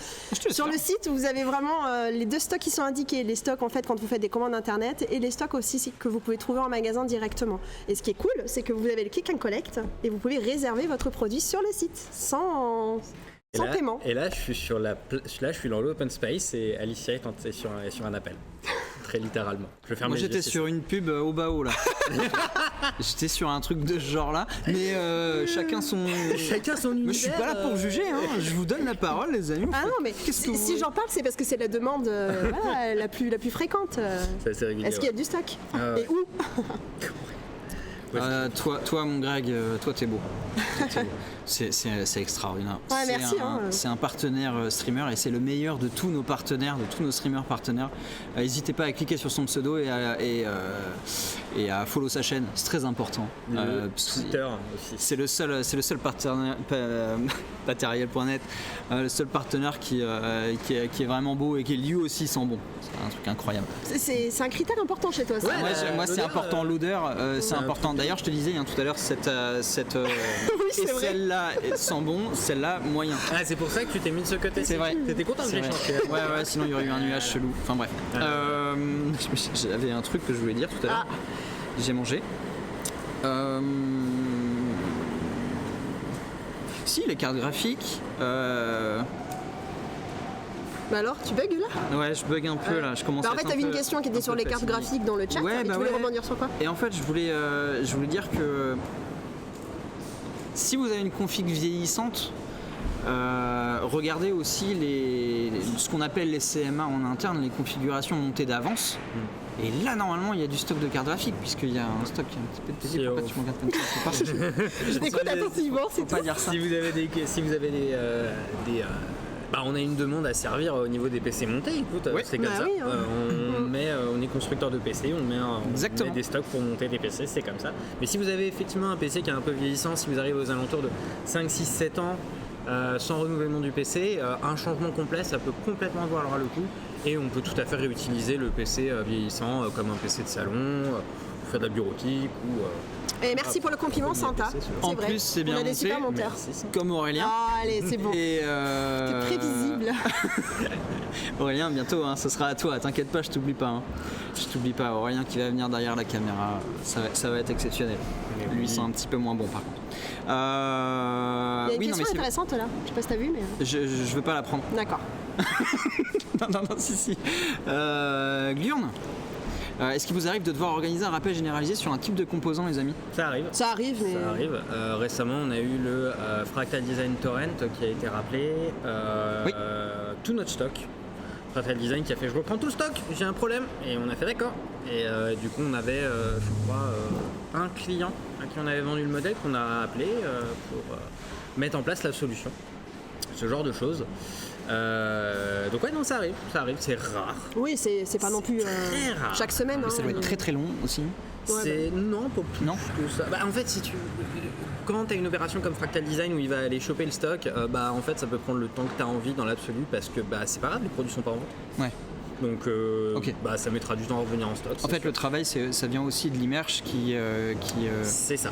Sur le site, vous avez vraiment les 2 stocks qui sont indiqués. Les stocks en fait quand vous faites des commandes internet et les stocks aussi que vous pouvez trouver en magasin directement. Et ce qui est cool, c'est que vous avez le click and collect et vous pouvez réserver votre produit sur le site sans paiement. Et là, je suis dans l'open space et Alicia est sur un appel. Très littéralement. Moi j'étais sur une pub au Bao là. J'étais sur un truc de ce genre là. Mais chacun son univers. Mais je suis pas là pour juger, je vous donne la parole, les amis. Ah non, mais si j'en parle, c'est parce que c'est la demande la plus fréquente. C'est assez régulier. Est-ce qu'il y a du stock et où? Toi, mon Greg, toi t'es beau. Toi, t'es beau. C'est extraordinaire. Ouais, merci, C'est un partenaire streamer et c'est le meilleur de tous nos partenaires, de tous nos streamers partenaires. N'hésitez pas à cliquer sur son pseudo et à follow sa chaîne, c'est très important. Twitter aussi. C'est le seul partenaire Material.net, le seul partenaire qui est vraiment beau et qui lui aussi sent bon. C'est un truc incroyable. C'est un critère important chez toi, ça. Moi c'est important, l'odeur, c'est important. D'ailleurs, je te disais tout à l'heure, cette c'est vrai. celle-là sent bon, celle-là moyen. Ah, c'est pour ça que tu t'es mis de ce côté. C'est vrai. T'étais content que C'est j'ai vrai. changé. Ouais, sinon il y aurait eu un nuage chelou. Enfin bref. J'avais un truc que je voulais dire tout à l'heure. J'ai mangé. Si, les cartes graphiques. Bah alors, tu bugs là? Ouais, je bug un peu là. Je commence. Bah en fait, t'avais une question qui était sur les cartes graphiques dans le chat. Ouais, et tu voulais rebondir sur quoi? Et en fait, je voulais dire que si vous avez une config vieillissante, regardez aussi ce qu'on appelle les CMA en interne, les configurations montées d'avance. Et là, normalement, il y a du stock de cartes graphiques, puisqu'il y a un stock qui est un petit peu de PC. Pourquoi tu me regardes comme ça? Je t'écoute attentivement, c'est Faut pas tout. dire ça. Si vous avez on a une demande à servir au niveau des PC montés, écoute, c'est comme Bah ça. oui, hein. On est constructeur de PC, on met des stocks pour monter des PC, c'est comme ça. Mais si vous avez effectivement un PC qui est un peu vieillissant, si vous arrivez aux alentours de 5, 6, 7 ans, sans renouvellement du PC, un changement complet, ça peut complètement valoir le coup. Et on peut tout à fait réutiliser le PC vieillissant comme un PC de salon, pour faire de la bureautique ou... Et merci pour le compliment, Santa. En vrai. plus, c'est bien On a des monté. super monteurs. Comme Aurélien. Ah, allez, c'est bon. Et T'es prévisible. Aurélien, bientôt, ce sera à toi. T'inquiète pas, je t'oublie pas. Je t'oublie pas. Aurélien qui va venir derrière la caméra, ça va être exceptionnel. Lui, c'est un petit peu moins bon par contre. Il y a une question intéressante là. Je sais pas si t'as vu, mais. Je veux pas la prendre. D'accord. non, si. Glurn, est-ce qu'il vous arrive de devoir organiser un rappel généralisé sur un type de composant, les amis? Ça arrive. Ça arrive, mais. Ça arrive. Récemment, on a eu le Fractal Design Torrent qui a été rappelé. Tout notre stock. Fractal Design qui a fait je reprends tout le stock, j'ai un problème. Et on a fait d'accord. Et du coup, on avait, je crois, un client à qui on avait vendu le modèle qu'on a appelé pour mettre en place la solution. Ce genre de choses. Donc ouais, non, ça arrive, c'est rare. Oui, c'est pas non plus très rare. chaque semaine. Ça doit être très très long aussi. Ouais, non, pas plus que ça. En fait, quand tu as une opération comme Fractal Design où il va aller choper le stock, en fait, ça peut prendre le temps que tu as envie dans l'absolu parce que c'est pas grave, les produits sont pas en vente. Ouais. Donc ça mettra du temps à revenir en stock. En fait, le travail, ça vient aussi de l'immerge c'est ça.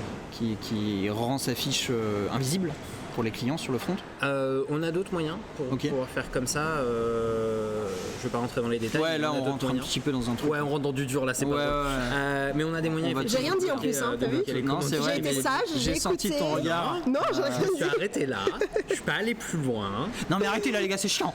qui rend sa fiche invisible pour les clients sur le front. On a d'autres moyens pour pouvoir faire comme ça. Je vais pas rentrer dans les détails. Ouais, là on rentre un petit peu dans un truc. Ouais, on rentre dans du dur là, c'est pas ça. Mais on a des moyens. J'ai rien dit en plus, t'as vu? Non, c'est vrai. J'ai été sage, j'ai senti ton regard. Non, j'ai rien Je suis dit. arrêté là. Je suis pas allé plus loin. Non mais arrêtez là les gars, c'est chiant.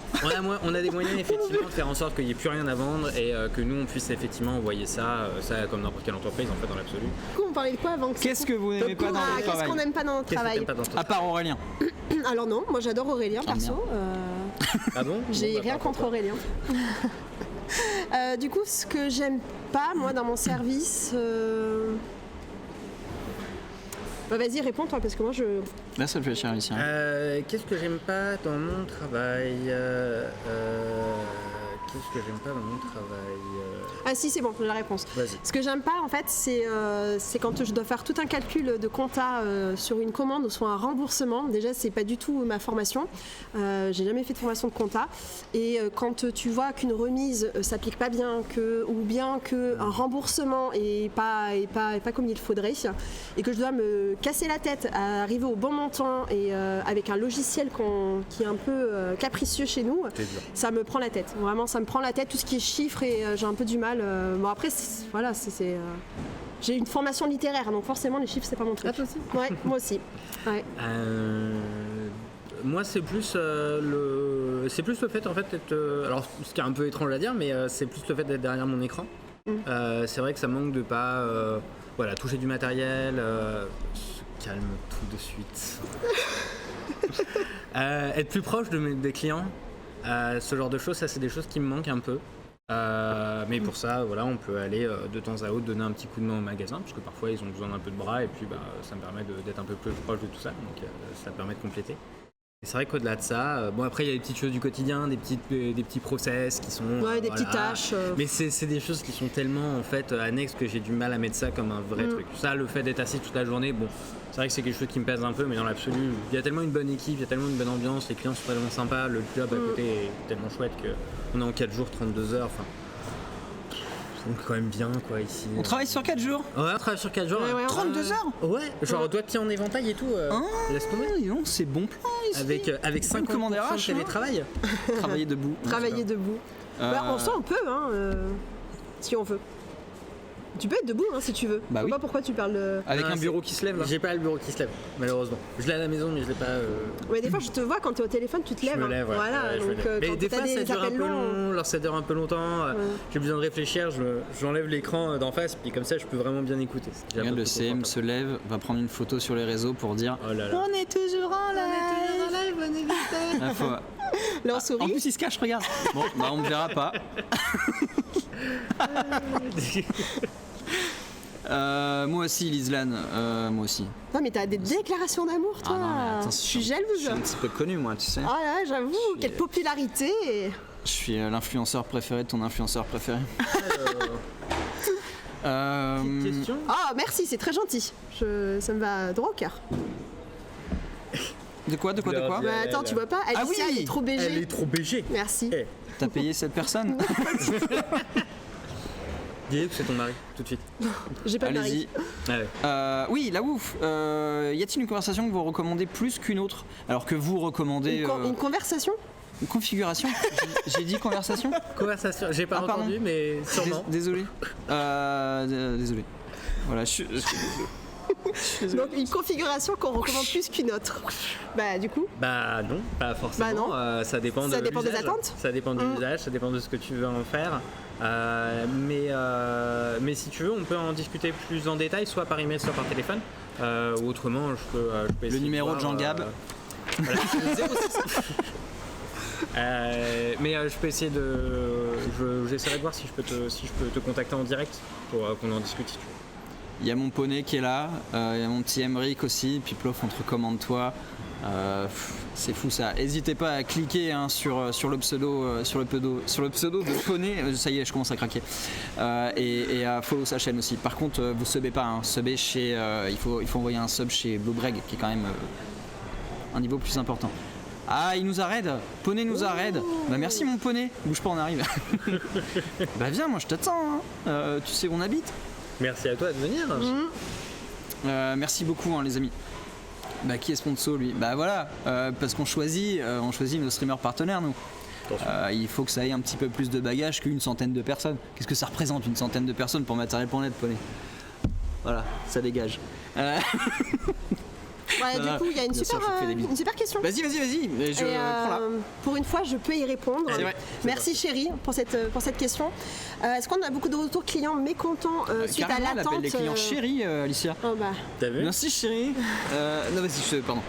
On a des moyens effectivement de faire en sorte qu'il n'y ait plus rien à vendre et que nous on puisse effectivement envoyer ça comme n'importe quelle entreprise en fait dans l'absolu. Du coup, on parlait de quoi avant? Qu'est-ce que vous n'aimez pas dans le Qu'est-ce qu'on travail? n'aime pas dans notre travail? À part Aurélien. Alors non, moi j'adore Aurélien perso. Ah bon? J'ai rien contre Aurélien. Du coup, ce que j'aime pas moi dans mon service. Vas-y, réponds-toi parce que moi je. Là, ça me fait chier ici. Qu'est-ce que j'aime pas dans mon travail? Qu'est-ce que j'aime pas dans mon travail? Ah si, c'est bon, j'ai la réponse. Vas-y. Ce que j'aime pas en fait, c'est quand je dois faire tout un calcul de compta sur une commande ou sur un remboursement. Déjà, c'est pas du tout ma formation. J'ai jamais fait de formation de compta. Et quand tu vois qu'une remise s'applique pas bien, ou bien qu'un remboursement est pas comme il faudrait, et que je dois me casser la tête à arriver au bon montant et avec un logiciel qui est un peu capricieux chez nous, ça me prend la tête. Vraiment, ça me prend la tête, tout ce qui est chiffres, et j'ai un peu du mal. Bon après, j'ai une formation littéraire, donc forcément les chiffres c'est pas mon truc. Ah, toi aussi? Ouais, moi aussi. Ouais. Moi c'est plus le fait en fait d'être alors ce qui est un peu étrange à dire, mais c'est plus le fait d'être derrière mon écran. C'est vrai que ça manque de pas toucher du matériel, se calme tout de suite. Être plus proche des clients, ce genre de choses, ça c'est des choses qui me manquent un peu. Mais pour ça, voilà, on peut aller de temps à autre donner un petit coup de main au magasin, parce que parfois ils ont besoin d'un peu de bras, et puis ça me permet d'être un peu plus proche de tout ça, donc ça permet de compléter. Et c'est vrai qu'au-delà de ça, bon après il y a des petites choses du quotidien, des petits process qui sont... Ouais, des petites tâches. Mais c'est des choses qui sont tellement en fait annexes que j'ai du mal à mettre ça comme un vrai truc. Ça, le fait d'être assis toute la journée, bon, c'est vrai que c'est quelque chose qui me pèse un peu, mais dans l'absolu, il y a tellement une bonne équipe, il y a tellement une bonne ambiance, les clients sont tellement sympas, le job à côté est tellement chouette qu'on est en 4 jours, 32 heures, enfin... Donc quand même bien quoi ici. On travaille sur 4 jours. Ouais, on travaille sur 4 jours. Ouais, 32 heures. Ouais, genre doigts de pied en éventail et tout. Laisse tomber. Non, c'est bon plan ici. Avec 50% commande de RH, télétravail. Travailler debout. Travailler debout. On sent un peu, si on veut. Tu peux être debout si tu veux. Bah Je vois oui. pas pourquoi tu parles de... Avec Non, un bureau qui se lève là. J'ai pas le bureau qui se lève, malheureusement. Je l'ai à la maison, mais je l'ai pas. Ouais, des fois je te vois quand t'es au téléphone, tu te Je lèves. me lève, ouais. Voilà, Ouais, je me donc lève. Mais quand des t'as fois ça des dure un appels peu longs. long, alors ça dure un peu longtemps. J'ai besoin de réfléchir, j'enlève l'écran d'en face, puis comme ça je peux vraiment bien écouter. C'est déjà Regarde, un peu le plus CM se confortable. lève, va prendre une photo sur les réseaux pour dire Oh là là. on est toujours en live. Ah, faut- Là on En sourit. plus il se cache, regarde. Bon, bah on me verra pas. Moi aussi, Lislan, moi aussi. Non mais t'as des déclarations d'amour toi. Ah non, mais attends, Je suis Je suis jalouse. un petit peu connu, moi, tu sais. Ah là, j'avoue, quelle popularité. Je suis l'influenceur préféré de ton influenceur préféré. Petite question. Ah merci, c'est très gentil. Ça me va droit au cœur. De quoi Bah, attends, tu vois pas, Ah Alicia, oui, elle est trop BG. Elle est trop BG. Merci. Eh, T'as payé cette personne? dis-lui que c'est ton mari, tout de suite. J'ai pas de Allez-y. mari. Ah ouais. Oui, la ouf. Y a-t-il une conversation que vous recommandez plus qu'une autre? Alors que vous recommandez Une conversation. une configuration. J'ai dit conversation. Conversation, j'ai pas Ah, pardon. entendu, mais sûrement. Désolé. Désolé. Voilà, je suis désolé. Donc une configuration qu'on recommande plus qu'une autre. Bah du coup. Bah non, pas forcément. Bah non. Ça dépend Ça de dépend des l'usage. attentes. Ça dépend de l'usage, ça dépend de ce que tu veux en faire. Mais si tu veux, on peut en discuter plus en détail, soit par email, soit par téléphone. Ou autrement, je peux essayer numéro de voir, Jean Gab. Voilà, c'est le 06. Mais je peux essayer j'essaierai de voir si je peux te contacter en direct pour qu'on en discute si tu veux. Il y a mon poney qui est là, il y a mon petit Emric aussi, puis Plof, on te recommande toi. C'est fou ça. N'hésitez pas à cliquer sur le pseudo de poney. Ça y est, je commence à craquer. Et à follow sa chaîne aussi. Par contre, vous subez pas. Subez chez. Il faut envoyer un sub chez Bluebreg, qui est quand même un niveau plus important. Ah, il nous arrête. Poney nous arrête. Bah merci mon poney. Bouge pas, on arrive. Bah viens, moi je t'attends. Tu sais où on habite. Merci à toi de venir. Merci beaucoup les amis. Bah qui est sponsor lui? Bah voilà, parce qu'on choisit nos streamers partenaires nous. Il faut que ça ait un petit peu plus de bagages qu'une centaine de personnes. Qu'est-ce que ça représente une centaine de personnes pour Matériel.net, poney? Voilà, ça dégage. Ouais, du coup, il y a une Bien sûr, je te fais des bisous. super question. Vas-y, je Et, prends là. pour une fois, je peux y répondre. C'est vrai. Merci chérie pour cette question. Est-ce qu'on a beaucoup de retours clients mécontents suite à Carrément, elle l'attente appelle les clients chérie, Alicia. Oh, bah. T'as vu? Merci chérie. Non vas-y, pardon.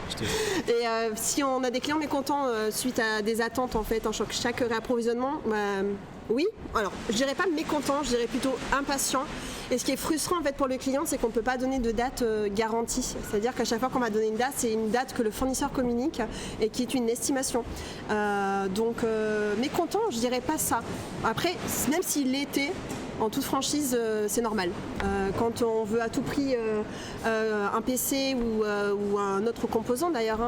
Et si on a des clients mécontents suite à des attentes en fait, en chaque réapprovisionnement, oui. Alors, je dirais pas mécontent, je dirais plutôt impatient. Et ce qui est frustrant en fait pour le client, c'est qu'on ne peut pas donner de date garantie. C'est-à-dire qu'à chaque fois qu'on va donner une date, c'est une date que le fournisseur communique et qui est une estimation. Donc mécontent, je dirais pas ça. Après, même s'il l'était, en toute franchise, c'est normal. Quand on veut à tout prix un PC ou un autre composant d'ailleurs,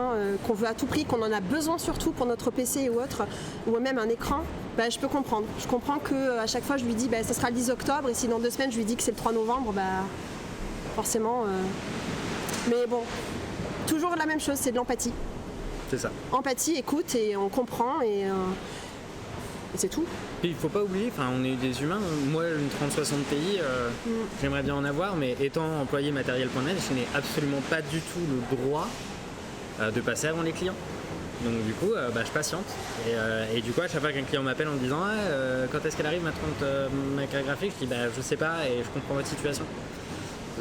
qu'on veut à tout prix, qu'on en a besoin surtout pour notre PC ou autre, ou même un écran, bah, je peux comprendre. Je comprends qu'à chaque fois je lui dis bah, ça sera le 10 octobre et si dans 2 semaines je lui dis que c'est le 3 novembre, bah, forcément. Mais bon, toujours la même chose, c'est de l'empathie. C'est ça. Empathie, écoute et on comprend et c'est tout. Puis il faut pas oublier, on est des humains. Moi, une 3060 Ti, j'aimerais bien en avoir, mais étant employé Matériel.net, je n'ai absolument pas du tout le droit de passer avant les clients. Donc du coup, je patiente. Et du coup, à chaque fois qu'un client m'appelle en me disant quand est-ce qu'elle arrive ma 30 ma carte graphique, je dis je sais pas et je comprends votre situation.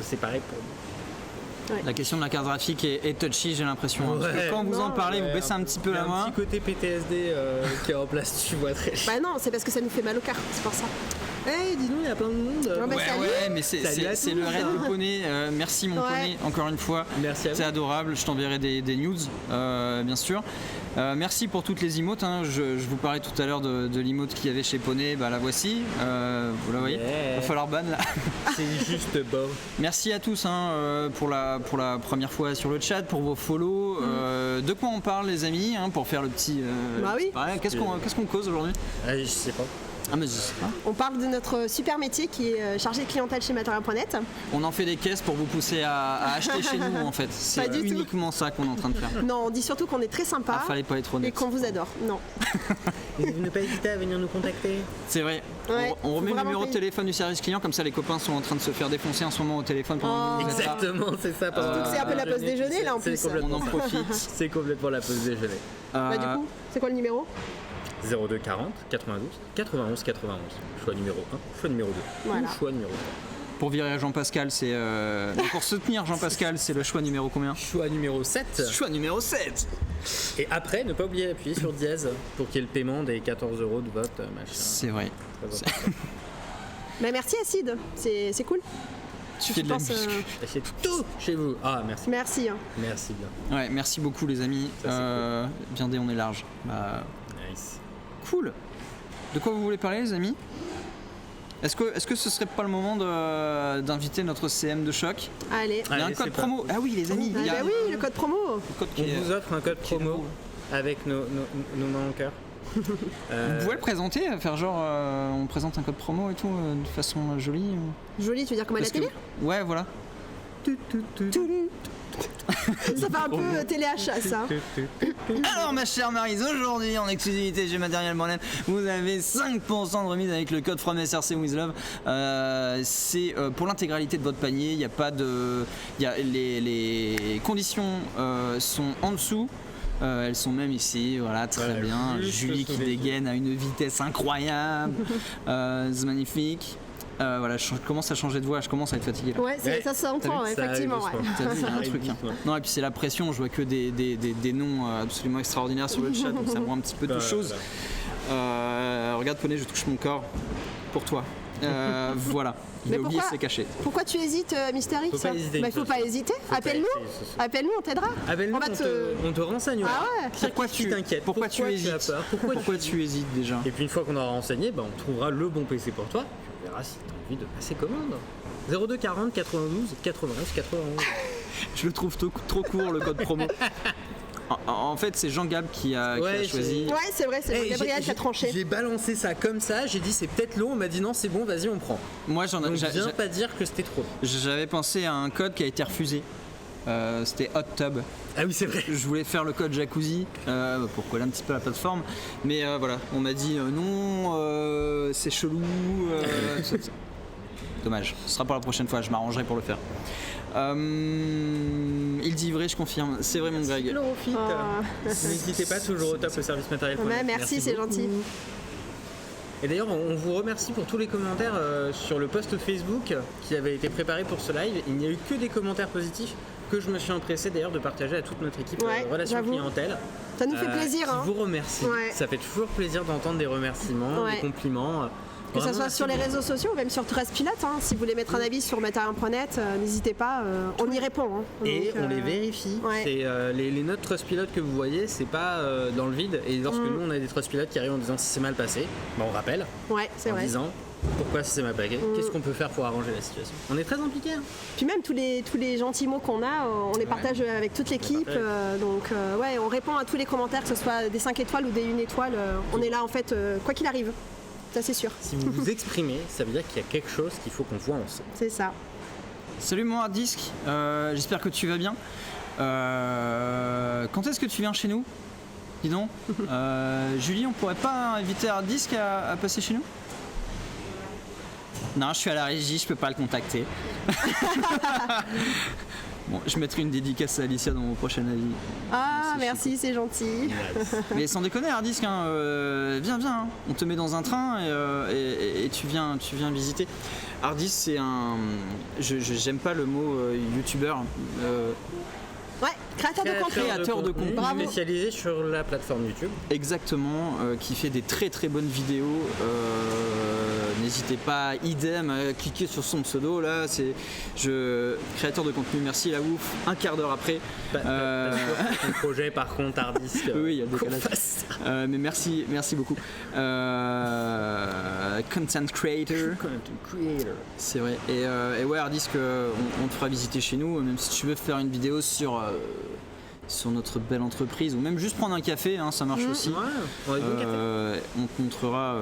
C'est pareil pour Ouais. La question de la carte graphique est touchy, j'ai l'impression. Hein, parce que Ouais. quand vous en Non. parlez, vous baissez un petit peu Il y a la un main. petit côté PTSD qui est en place, tu vois très. Bah non, c'est parce que ça nous fait mal au cœur, c'est pour ça. Hey, dis donc, il y a plein de monde. Ouais, bah, Ouais, salut. ouais, mais c'est Salut à c'est tous, le raid hein. du poney. Merci mon Ouais. poney, encore une fois. Merci à C'est vous. adorable, je t'enverrai des news, bien sûr. Merci pour toutes les emotes. Hein. Je vous parlais tout à l'heure de l'emote qu'il y avait chez Poney. Bah, la voici. Vous la voyez. Yeah. Va falloir ban là. C'est juste beau. Merci à tous hein, pour la première fois sur le chat, pour vos follow. De quoi on parle, les amis, hein, pour faire le petit. Bah oui. Qu'est-ce qu'on cause aujourd'hui? Je sais pas. Ah, mais je sais pas. On parle de notre super métier qui est chargé de clientèle chez Matériel.net. On en fait des caisses pour vous pousser à acheter chez nous en fait. C'est Pas du tout. uniquement ça qu'on est en train de faire. Non, on dit surtout qu'on est très sympa Ah, fallait pas être et honnête. qu'on vous adore. Non. Ne pas hésiter à venir nous contacter. C'est vrai. Ouais, on remet faut le vraiment numéro de payer. téléphone du service client, comme ça les copains sont en train de se faire défoncer en ce moment au téléphone pendant que vous êtes là. Exactement, c'est ça. Surtout que c'est un peu la pause déjeuner, là, en plus. On en profite. C'est complètement la pause déjeuner. Bah, du coup, c'est quoi le numéro 02 40 92 91 91. Choix numéro 1, choix numéro 2. Voilà. Ou choix numéro 3. Pour virer Jean-Pascal, c'est. Pour soutenir Jean-Pascal, c'est le choix numéro combien? Choix numéro 7. Choix numéro 7. Et après, ne pas oublier d'appuyer sur dièse pour qu'il y ait le paiement des 14 € de vote, machin. C'est vrai. Très important. Bah, merci Acide, c'est cool. Tu fais de la pense, muscu. C'est tout chez vous. Ah, merci. Merci. Hein. Merci bien. Ouais, merci beaucoup les amis. Ça, Bien dit, on est large. Bah, Nice. cool. De quoi vous voulez parler les amis? Est-ce que ce serait pas le moment d'inviter notre CM de choc? Allez. Il y a un Allez, code c'est promo. Ah oui les amis, Ah, il y a bah oui, le code promo. le code qui On est- vous offre un code qui est promo nouveau. avec nos mains en cœur. Vous pouvez le présenter, faire genre on présente un code promo et tout de façon jolie. Joli, tu veux dire comme à la Parce que- télé Ouais voilà. Ça fait un peu téléachat, ça. Alors ma chère Maryse, aujourd'hui en exclusivité chez Matériel.net, vous avez 5% de remise avec le code from SRC with Love. C'est pour l'intégralité de votre panier, il n'y a pas de. Les conditions sont en dessous. Elles sont même ici, voilà, très Voilà, bien. juste Julie sous qui les yeux. dégaine à une vitesse incroyable. C'est magnifique. Voilà, je commence à changer de voix, je commence à être fatigué. Là. Ouais, Ouais. ça s'entend, Ça arrive effectivement. doucement. Ouais. T'as vu, il y a un arrive truc. Hein. doucement. Non, et puis c'est la pression, je vois que des noms absolument extraordinaires sur le chat, donc ça me rend un petit peu de choses. Regarde, Poney, je touche mon corps pour toi. Voilà, il Mais a oublié pourquoi de se cacher. Pourquoi tu hésites, Mister X Faut pas hésiter, Bah, il faut pas hésiter. Appelle-nous. Appelle-nous, on t'aidera. Appelle-nous, On va te- on te renseignera. Ah ouais. Pourquoi tu tu t'inquiètes Pourquoi tu as hésites peur Pourquoi tu hésites déjà? Et puis une fois qu'on aura renseigné, bah, on trouvera le bon PC pour toi. Puis on verra si tu as envie de passer commande. 02 40 92 91 91. Je le trouve trop court le code promo. En fait, c'est Jean Gab qui a Ouais, choisi. Ouais, c'est vrai, c'est Hey, Gabriel qui a tranché. J'ai balancé ça comme ça, j'ai dit c'est peut-être long, on m'a dit non c'est bon, vas-y on prend. Moi, Donc viens pas dire que c'était trop. j'avais pensé à un code qui a été refusé. C'était Hot Tub. Ah oui c'est vrai. Je voulais faire le code jacuzzi pour coller un petit peu la plateforme, mais voilà, on m'a dit non, c'est chelou. Dommage, ce sera pour la prochaine fois, je m'arrangerai pour le faire. Il dit vrai, je confirme, c'est vrai mon Greg. Chlorophyte. Ah. N'hésitez pas, toujours au top au service matériel. Ouais, merci, c'est beaucoup. gentil. Et d'ailleurs, on vous remercie pour tous les commentaires sur le post Facebook qui avait été préparé pour ce live. Il n'y a eu que des commentaires positifs que je me suis empressé d'ailleurs de partager à toute notre équipe Ouais, Relations j'avoue. Clientèle. Ça nous fait plaisir. Qui Hein. vous remercie. Ouais. Ça fait toujours plaisir d'entendre des remerciements, Ouais. des compliments. Que ce Vraiment, soit merci sur les beaucoup. réseaux sociaux ou même sur Traspilote. Hein. Si vous voulez mettre un avis sur Matériel.net, n'hésitez pas, on y répond. Hein. Et Donc, on les vérifie. ouais. C'est, les notes Trustpilot que vous voyez, c'est pas dans le vide. Et lorsque nous on a des Trustpilot qui arrivent en disant si c'est mal passé, bah, on rappelle Ouais, c'est en vrai. disant pourquoi ça s'est mal passé, qu'est-ce qu'on peut faire pour arranger la situation. On est très impliqués. Hein. Puis même tous les gentils mots qu'on a, on les partage avec toute l'équipe. partage. Donc ouais, on répond à tous les commentaires, que ce soit des 5 étoiles ou des 1 étoile. On est là en fait, quoi qu'il arrive. Ça c'est sûr. Si vous vous exprimez, ça veut dire qu'il y a quelque chose qu'il faut qu'on voit ensemble. C'est ça. Salut mon hard disk, j'espère que tu vas bien. Quand est-ce que tu viens chez nous? Dis donc. Julie, on pourrait pas inviter hard disk à passer chez nous? Non, je suis à la régie, je peux pas le contacter. Bon, je mettrai une dédicace à Alicia dans mon prochain avis. Ah, C'est merci, c'est gentil. Mais sans déconner, Hardisk, hein, viens, hein. On te met dans un train et tu viens visiter. Hardisk, c'est un... J'aime pas le mot youtubeur. Ouais, créateur de contenu. Créateur de contenu. Bravo. Spécialisé sur la plateforme YouTube. Exactement, qui fait des très très bonnes vidéos. N'hésitez pas, idem, à cliquer sur son pseudo. Là, c'est créateur de contenu. Merci la ouf. Un quart d'heure après. Pas sûr que ton projet, par contre, Hardisk. Oui, il y a le qu'on décalage. fasse ça. Mais merci beaucoup. Content creator. C'est vrai. Et ouais, Hardisk, on te fera visiter chez nous, même si tu veux faire une vidéo sur notre belle entreprise, ou même juste prendre un café, hein, ça marche aussi. Ouais, on va boire un café. On te montrera.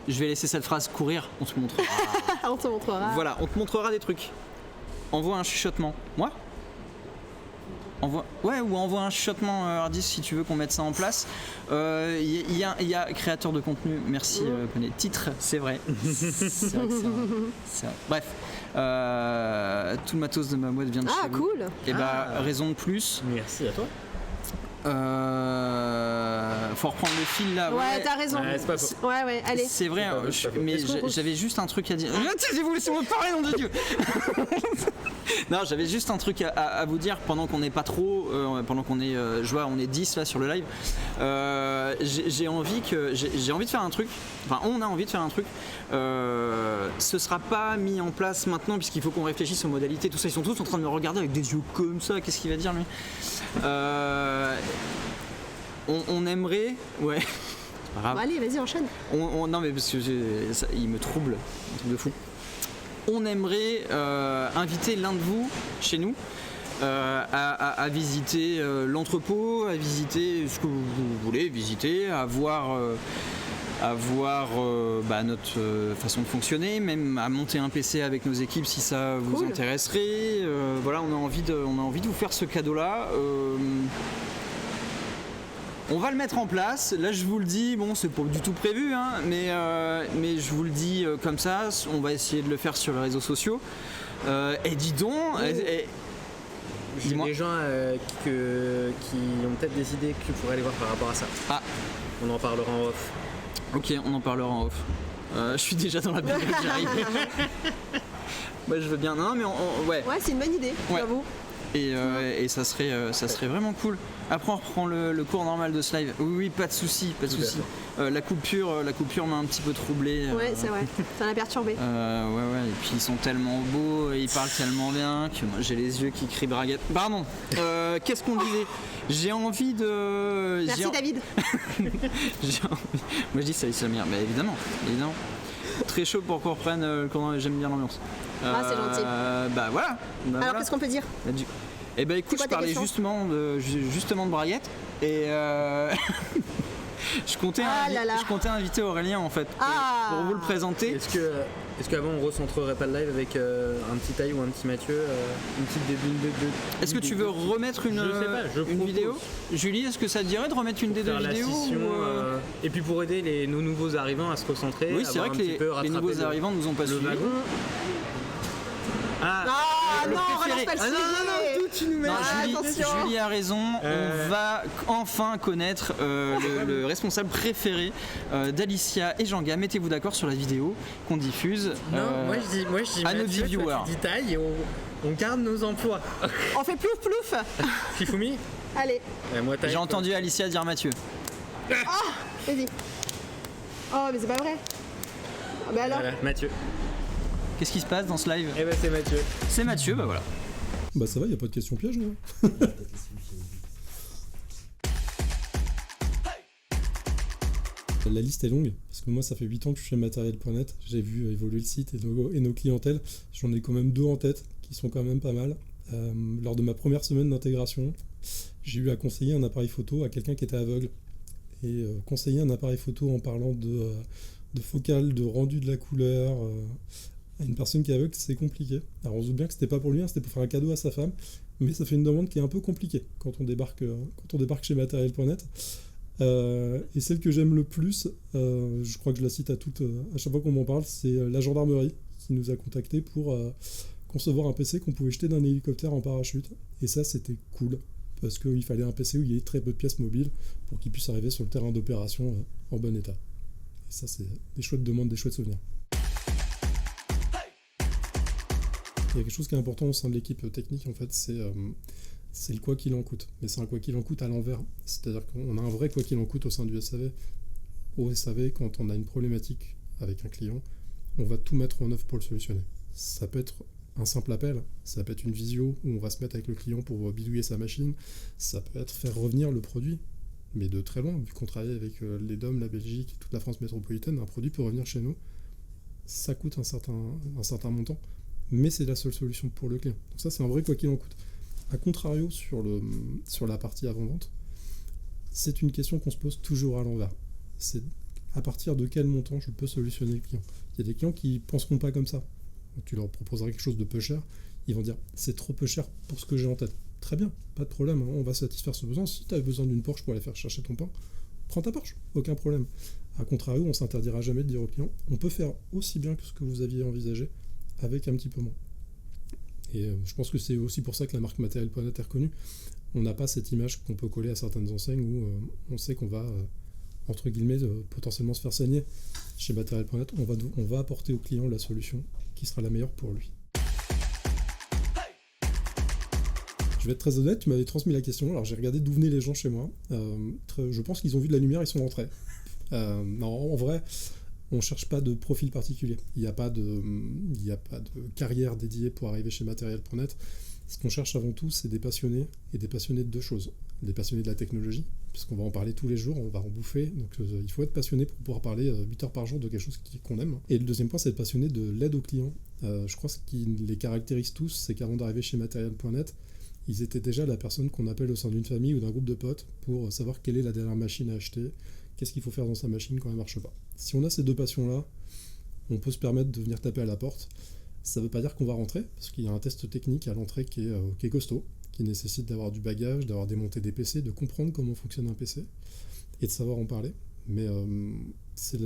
Je vais laisser cette phrase courir. On te montrera. On te montrera. Voilà, on te montrera des trucs. Envoie un chuchotement. Moi envoie un chuchotement Hardisk si tu veux qu'on mette ça en place. Il y a créateur de contenu, merci Poney. Titre, c'est vrai. C'est vrai que c'est vrai. Bref, tout le matos de ma boîte vient de chez vous. Cool. Et raison de plus. Merci à toi. Faut reprendre le fil là. Ouais, t'as raison. Ouais, c'est pas faux. Ouais, allez. C'est vrai, mais j'avais juste un truc à dire. Vous laissez-moi parler, nom de Dieu. Non, j'avais juste un truc à vous dire pendant qu'on n'est pas trop, pendant qu'on est, je vois, on est 10 là sur le live. J'ai envie de faire un truc. Enfin, on a envie de faire un truc. Ce sera pas mis en place maintenant puisqu'il faut qu'on réfléchisse aux modalités. Tout ça, ils sont tous en train de me regarder avec des yeux comme ça. Qu'est-ce qu'il va dire lui? On aimerait, ouais. C'est pas grave. Bon, allez, vas-y, enchaîne. Non mais parce que il me trouble, un truc de fou. On aimerait inviter l'un de vous chez nous à visiter l'entrepôt, à visiter ce que vous voulez visiter, à voir notre façon de fonctionner, même à monter un PC avec nos équipes si ça vous intéresserait. Voilà, on a envie de vous faire ce cadeau-là. On va le mettre en place, là je vous le dis, bon c'est pas du tout prévu, hein, mais je vous le dis comme ça, on va essayer de le faire sur les réseaux sociaux. Et dis donc, J'ai des gens qui ont peut-être des idées que tu pourrais aller voir par rapport à ça. Ah. On en parlera en off. Ok, on en parlera en off. Je suis déjà dans la période, j'arrive. Ouais, je veux bien, non mais ouais. Ouais, c'est une bonne idée, j'avoue. Et ça serait vraiment cool. Après on reprend le cours normal de ce live. Oui, pas de souci, pas de souci. La coupure m'a un petit peu troublé. Ouais, c'est vrai. Ça m'a perturbé. Ouais. Et puis ils sont tellement beaux, et ils parlent tellement bien que moi j'ai les yeux qui crient braguette. Pardon. Qu'est-ce qu'on disait? J'ai envie de. Merci David. Moi je dis ça c'est la meilleure. Mais évidemment. Très chaud pour qu'on reprenne quand j'aime bien l'ambiance. C'est gentil. Bah voilà. Alors qu'est-ce qu'on peut dire? Eh ben écoute, je parlais justement de braguette et je comptais inviter Aurélien en fait pour vous le présenter. Est-ce qu'avant on recentrerait pas le live avec un petit Taï ou un petit Mathieu, une petite début de. Est-ce que tu veux remettre une vidéo? Julie, est-ce que ça te dirait de remettre une des deux vidéos Et puis pour aider nos nouveaux arrivants à se concentrer. Oui, c'est vrai que les nouveaux arrivants nous ont pas suivis. Non, relance pas le sujet. Non, tu nous mets. Julie a raison. On va enfin connaître le responsable préféré d'Alicia et Jean-Ga. Mettez-vous d'accord sur la vidéo qu'on diffuse. Moi je dis à nos 10 viewers. Tu dis Taï et on garde nos emplois. On fait plouf plouf. Fifumi. Allez. Moi, j'ai entendu Alicia dire Mathieu. Vas-y. Oh mais c'est pas vrai. Mais alors Mathieu. Qu'est-ce qui se passe dans ce live? Eh ben c'est Mathieu. C'est Mathieu, bah voilà. Bah ça va, y a pas de question piège là. La liste est longue, parce que moi ça fait 8 ans que je suis chez Matériel.net, j'ai vu évoluer le site et nos clientèles, j'en ai quand même 2 en tête, qui sont quand même pas mal. Lors de ma première semaine d'intégration, j'ai eu à conseiller un appareil photo à quelqu'un qui était aveugle. Et conseiller un appareil photo en parlant de focale, de rendu de la couleur, à une personne qui est aveugle, c'est compliqué. Alors on se doute bien que c'était pas pour lui, c'était pour faire un cadeau à sa femme, mais ça fait une demande qui est un peu compliquée quand on débarque chez Matériel.net. Et celle que j'aime le plus, je crois que je la cite à chaque fois qu'on m'en parle, c'est la gendarmerie qui nous a contactés pour concevoir un PC qu'on pouvait jeter d'un hélicoptère en parachute. Et ça, c'était cool, parce qu'il fallait un PC où il y ait très peu de pièces mobiles pour qu'il puisse arriver sur le terrain d'opération en bon état. Et ça, c'est des chouettes demandes, des chouettes souvenirs. Il y a quelque chose qui est important au sein de l'équipe technique, en fait, c'est le quoi qu'il en coûte. Mais c'est un quoi qu'il en coûte à l'envers. C'est-à-dire qu'on a un vrai quoi qu'il en coûte au sein du SAV. Au SAV, quand on a une problématique avec un client, on va tout mettre en œuvre pour le solutionner. Ça peut être un simple appel, ça peut être une visio où on va se mettre avec le client pour bidouiller sa machine, ça peut être faire revenir le produit, mais de très loin, vu qu'on travaille avec les DOM, la Belgique, toute la France métropolitaine, un produit peut revenir chez nous, ça coûte un certain montant, mais c'est la seule solution pour le client. Donc ça, c'est un vrai quoi qu'il en coûte. A contrario, sur la partie avant-vente, c'est une question qu'on se pose toujours à l'envers. C'est à partir de quel montant je peux solutionner le client. Il y a des clients qui ne penseront pas comme ça. Tu leur proposeras quelque chose de peu cher, ils vont dire c'est trop peu cher pour ce que j'ai en tête. Très bien, pas de problème, hein, on va satisfaire ce besoin. Si tu as besoin d'une Porsche pour aller faire chercher ton pain, prends ta Porsche, aucun problème. A contrario, on ne s'interdira jamais de dire au client on peut faire aussi bien que ce que vous aviez envisagé avec un petit peu moins. Et je pense que c'est aussi pour ça que la marque Matériel.net est reconnue. On n'a pas cette image qu'on peut coller à certaines enseignes où on sait qu'on va entre guillemets, potentiellement se faire saigner. Chez Matériel.net, on va apporter au client la solution qui sera la meilleure pour lui. Je vais être très honnête, tu m'avais transmis la question, alors j'ai regardé d'où venaient les gens chez moi. Je pense qu'ils ont vu de la lumière, ils sont rentrés. Non, en vrai, on ne cherche pas de profil particulier. Il n'y a pas de carrière dédiée pour arriver chez Matériel.net. Ce qu'on cherche avant tout, c'est des passionnés, et des passionnés de deux choses. Des passionnés de la technologie, puisqu'on va en parler tous les jours, on va en bouffer, donc il faut être passionné pour pouvoir parler 8 heures par jour de quelque chose qu'on aime. Et le deuxième point, c'est être passionné de l'aide aux clients. Je crois que ce qui les caractérise tous, c'est qu'avant d'arriver chez Matériel.net, ils étaient déjà la personne qu'on appelle au sein d'une famille ou d'un groupe de potes pour savoir quelle est la dernière machine à acheter, qu'est-ce qu'il faut faire dans sa machine quand elle ne marche pas. Si on a ces deux passions-là, on peut se permettre de venir taper à la porte. Ça ne veut pas dire qu'on va rentrer, parce qu'il y a un test technique à l'entrée qui est costaud, qui nécessite d'avoir du bagage, d'avoir démonté des PC, de comprendre comment fonctionne un PC, et de savoir en parler. Mais il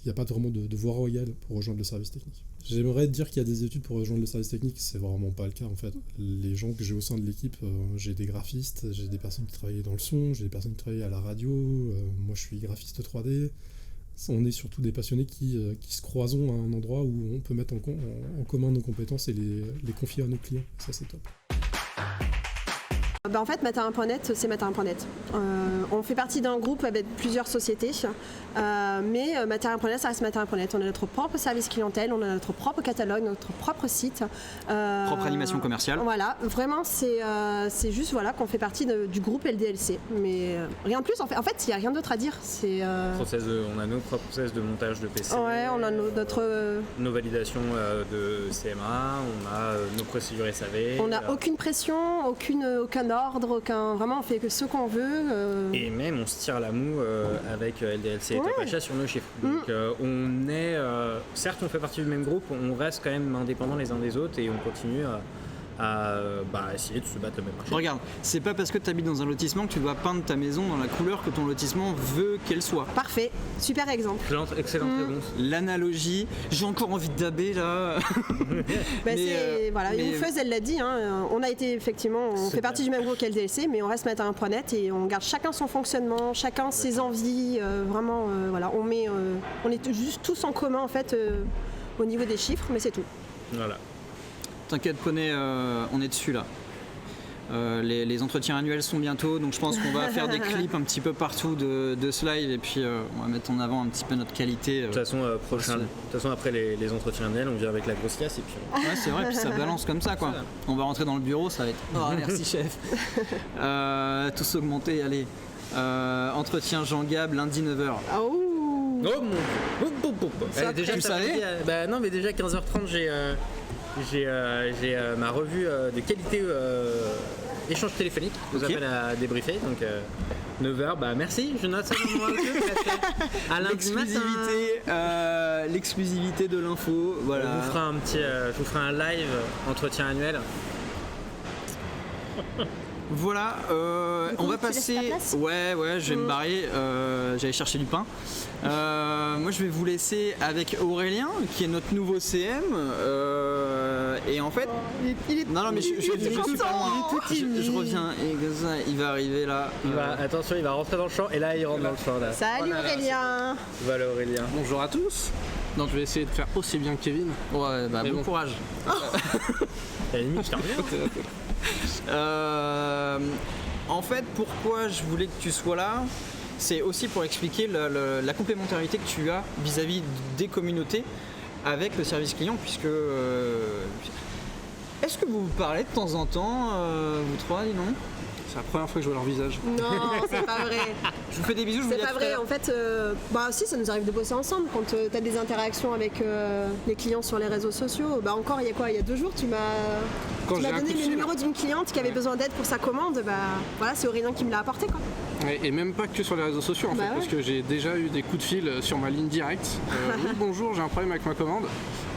n'y a pas vraiment de voie royale pour rejoindre le service technique. J'aimerais dire qu'il y a des études pour rejoindre le service technique, c'est vraiment pas le cas en fait. Les gens que j'ai au sein de l'équipe, j'ai des graphistes, j'ai des personnes qui travaillent dans le son, j'ai des personnes qui travaillent à la radio, moi je suis graphiste 3D. On est surtout des passionnés qui se croisons à un endroit où on peut mettre en commun nos compétences et les confier à nos clients. Ça, c'est top. En fait, Matériel.net, c'est Matériel.net. On fait partie d'un groupe avec plusieurs sociétés, mais Matériel.net, ça reste Matériel.net. On a notre propre service clientèle, on a notre propre catalogue, notre propre site. Propre animation commerciale. Voilà, vraiment, c'est juste qu'on fait partie du groupe LDLC. Mais rien de plus, en fait, il n'y a rien d'autre à dire. On a nos propres process de montage de PC. Ouais, on a nos validations de CMA, on a nos procédures SAV. On n'a aucune pression, aucun ordre, vraiment on fait que ce qu'on veut. Et même on se tire la moue avec LDLC et Top Achat sur nos chiffres. Donc on est, certes on fait partie du même groupe, on reste quand même indépendants les uns des autres et on continue à essayer de se battre le même marché. Regarde, c'est pas parce que tu habites dans un lotissement que tu dois peindre ta maison dans la couleur que ton lotissement veut qu'elle soit. Parfait, super exemple. Excellente réponse. L'analogie, j'ai encore envie de daber là. Une feuse, elle l'a dit, hein, on a été effectivement, on fait partie du même groupe qu'LDLC, mais on reste Matériel.net et on garde chacun son fonctionnement, chacun ses envies, on est juste tous en commun en fait au niveau des chiffres, mais c'est tout. Voilà. T'inquiète Poney, on est dessus là. Les entretiens annuels sont bientôt, donc je pense qu'on va faire des clips un petit peu partout de ce live et puis on va mettre en avant un petit peu notre qualité. De toute façon, après les entretiens annuels, on vient avec la grosse casse et puis. Ouais, c'est vrai, puis ça balance comme ça quoi. On va rentrer dans le bureau, ça va être. Oh, merci chef. Tous augmentés, allez. Entretien Jean Gab, lundi 9h. Oh mon déjà, tu savais non, mais déjà 15h30, j'ai ma revue de qualité échange téléphonique, je vous appelle à débriefer, donc 9h, merci, je note ça dans mon revue, à lundi matin. L'exclusivité de l'info, voilà. Je vous ferai un live entretien annuel. Voilà, coup, on va tu laisses ta passer. place Ouais, je vais me barrer. J'allais chercher du pain. Moi, je vais vous laisser avec Aurélien, qui est notre nouveau CM. Et en fait, Il est non, mais je suis content, pas loin. il est tout timide. Je reviens et comme ça, il va arriver là. Attention, il va rentrer dans le champ et là il rentre dans le champ là. Salut Aurélien. Voilà Aurélien. Bonjour à tous. Donc je vais essayer de faire aussi bien que Kevin. Ouais, Mais bon bon. courage. À la limite, je t'en reviens. En fait, pourquoi je voulais que tu sois là, c'est aussi pour expliquer la complémentarité que tu as vis-à-vis des communautés avec le service client, puisque est-ce que vous vous parlez de temps en temps, vous trois, dis non? C'est la première fois que je vois leur visage. Non, c'est pas vrai. Je vous fais des bisous, je vous C'est dis à pas tout à vrai. l'heure. En fait, bah si, ça nous arrive de bosser ensemble quand tu as des interactions avec les clients sur les réseaux sociaux. Bah encore, il y a quoi? Il y a 2 jours, tu m'as Quand j'ai un donné coup de le fil. numéro d'une cliente qui avait besoin d'aide pour sa commande. Bah voilà, c'est Aurélien qui me l'a apporté quoi. Et même pas que sur les réseaux sociaux en Bah fait, ouais. parce que j'ai déjà eu des coups de fil sur ma ligne directe. Oui, bonjour, j'ai un problème avec ma commande.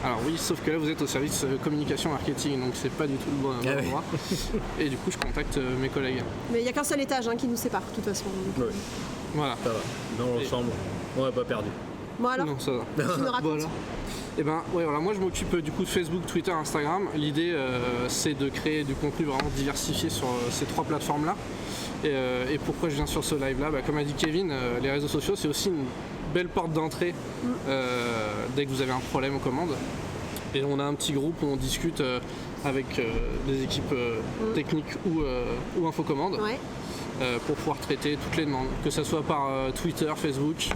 Alors oui, sauf que là vous êtes au service communication marketing, donc c'est pas du tout le bon Ah ouais. endroit. Et du coup je contacte mes collègues. Mais il n'y a qu'un seul étage qui nous sépare de toute façon. Donc, Ouais, Voilà. ça va. Dans la chambre, on n'a pas perdu. Bon alors, Non, ça va. tu nous racontes. Voilà. Et ben ouais, voilà, moi je m'occupe du coup de Facebook, Twitter, Instagram. L'idée c'est de créer du contenu vraiment diversifié sur ces 3 plateformes là. Et pourquoi je viens sur ce live là, comme a dit Kevin, les réseaux sociaux c'est aussi une belle porte d'entrée dès que vous avez un problème aux commandes. Et on a un petit groupe où on discute avec des équipes techniques ou infocommandes Ouais. pour pouvoir traiter toutes les demandes, que ce soit par Twitter, Facebook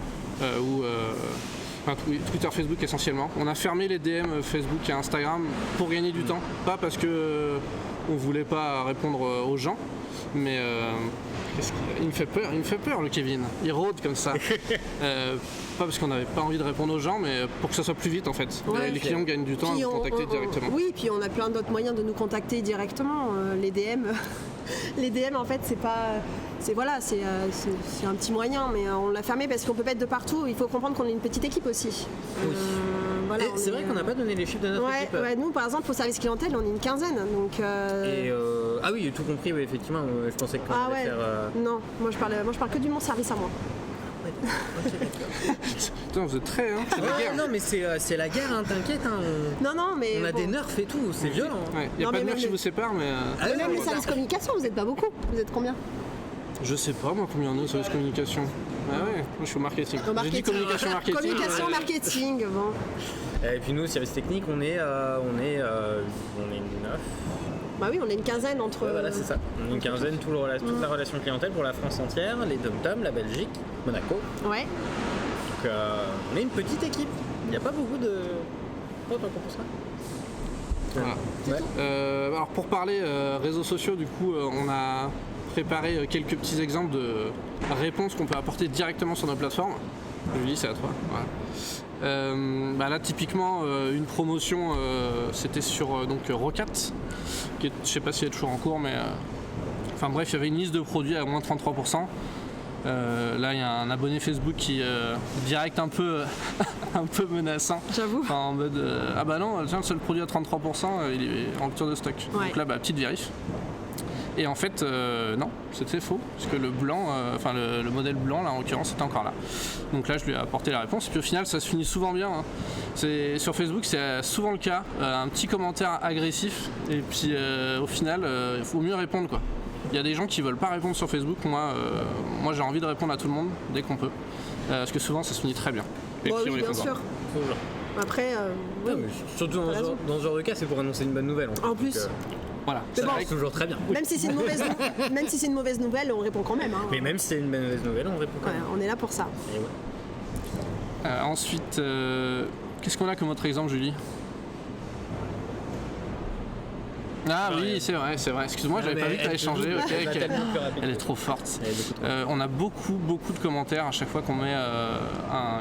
Twitter, Facebook essentiellement. On a fermé les DM Facebook et Instagram pour gagner du temps, pas parce que on voulait pas répondre aux gens, mais il me fait peur le Kevin. Il rôde comme ça. Pas parce qu'on n'avait pas envie de répondre aux gens, mais pour que ça soit plus vite en fait. Ouais. Les clients gagnent du temps à Puis vous contacter directement. Oui, puis on a plein d'autres moyens de nous contacter directement. Les DM, les DM en fait c'est pas, c'est voilà, c'est un petit moyen, mais on l'a fermé parce qu'on peut pas être de partout. Il faut comprendre qu'on est une petite équipe aussi. Voilà, Et on c'est est, vrai qu'on n'a pas donné les chiffres de notre équipe. Ouais, nous par exemple au service clientèle on est une quinzaine, donc. Ah oui, tout compris, oui, effectivement. Je pensais qu'on Ah allait ouais. faire. Non, moi je parle que du mon service à moi. Putain, vous êtes très. C'est la Ouais, guerre. non, mais c'est la guerre, t'inquiète. Non, mais. On a bon. des nerfs et tout, c'est violent. Ouais, y a Non, pas mais de mur même qui les- vous sépare, mais Ah Mais même oui, les services communication, vous êtes pas beaucoup. Vous êtes combien? je sais pas moi combien on est sur les communications. Ah ouais, moi je suis au marketing. Au J'ai marketing. dit communication marketing. Communication, marketing, bon. Et puis nous, service technique, on est 9. Bah oui, on est une quinzaine entre. Ouais, voilà, c'est ça. On est une quinzaine, toute la relation clientèle pour la France entière, les dom-tom, la Belgique, Monaco. Ouais. Donc on est une petite équipe. Il n'y a pas beaucoup de. Oh, t'en comprends ça? Voilà. Ouais. Alors pour parler réseaux sociaux, du coup, on a préparé quelques petits exemples de réponses qu'on peut apporter directement sur nos plateformes. Julie, c'est à toi. Voilà. Là, typiquement, une promotion, c'était sur donc Rocat, qui est, je sais pas si elle est toujours en cours, mais enfin bref, il y avait une liste de produits à moins 33%. Là, il y a un abonné Facebook qui direct un peu un peu menaçant. J'avoue. Enfin, en mode ah bah non, tiens, le seul produit à 33%, il est en rupture de stock. Ouais. Donc là, petite vérif. Et en fait, non, c'était faux, parce que le blanc, le modèle blanc, là en l'occurrence, était encore là. Donc là, je lui ai apporté la réponse. Et puis au final, ça se finit souvent bien. C'est, sur Facebook, c'est souvent le cas. Un petit commentaire agressif, et puis au final, il faut mieux répondre, quoi. Il y a des gens qui veulent pas répondre sur Facebook. Moi j'ai envie de répondre à tout le monde dès qu'on peut, parce que souvent, ça se finit très bien. Et Bon, puis, on oui, est bien content. sûr. Toujours. Après, oui. Ouais, mais surtout T'as raison. dans ce genre de cas, c'est pour annoncer une bonne nouvelle. En, fait. En Donc, plus. Voilà. Mais ça bon. arrive toujours très bien. Même si c'est une mauvaise nouvelle, on répond quand même. Hein. Mais même si c'est une mauvaise nouvelle, on répond quand Ouais, même. on est là pour ça. Et ouais. Ensuite, qu'est-ce qu'on a comme autre exemple, Julie? Ah Non, oui, rien. c'est vrai. Excuse-moi, j'avais pas vu que t'avais changé. Ok, Elle va ok. tellement plus rapide. Elle est trop forte. Elle est beaucoup trop On a beaucoup de commentaires à chaque fois qu'on met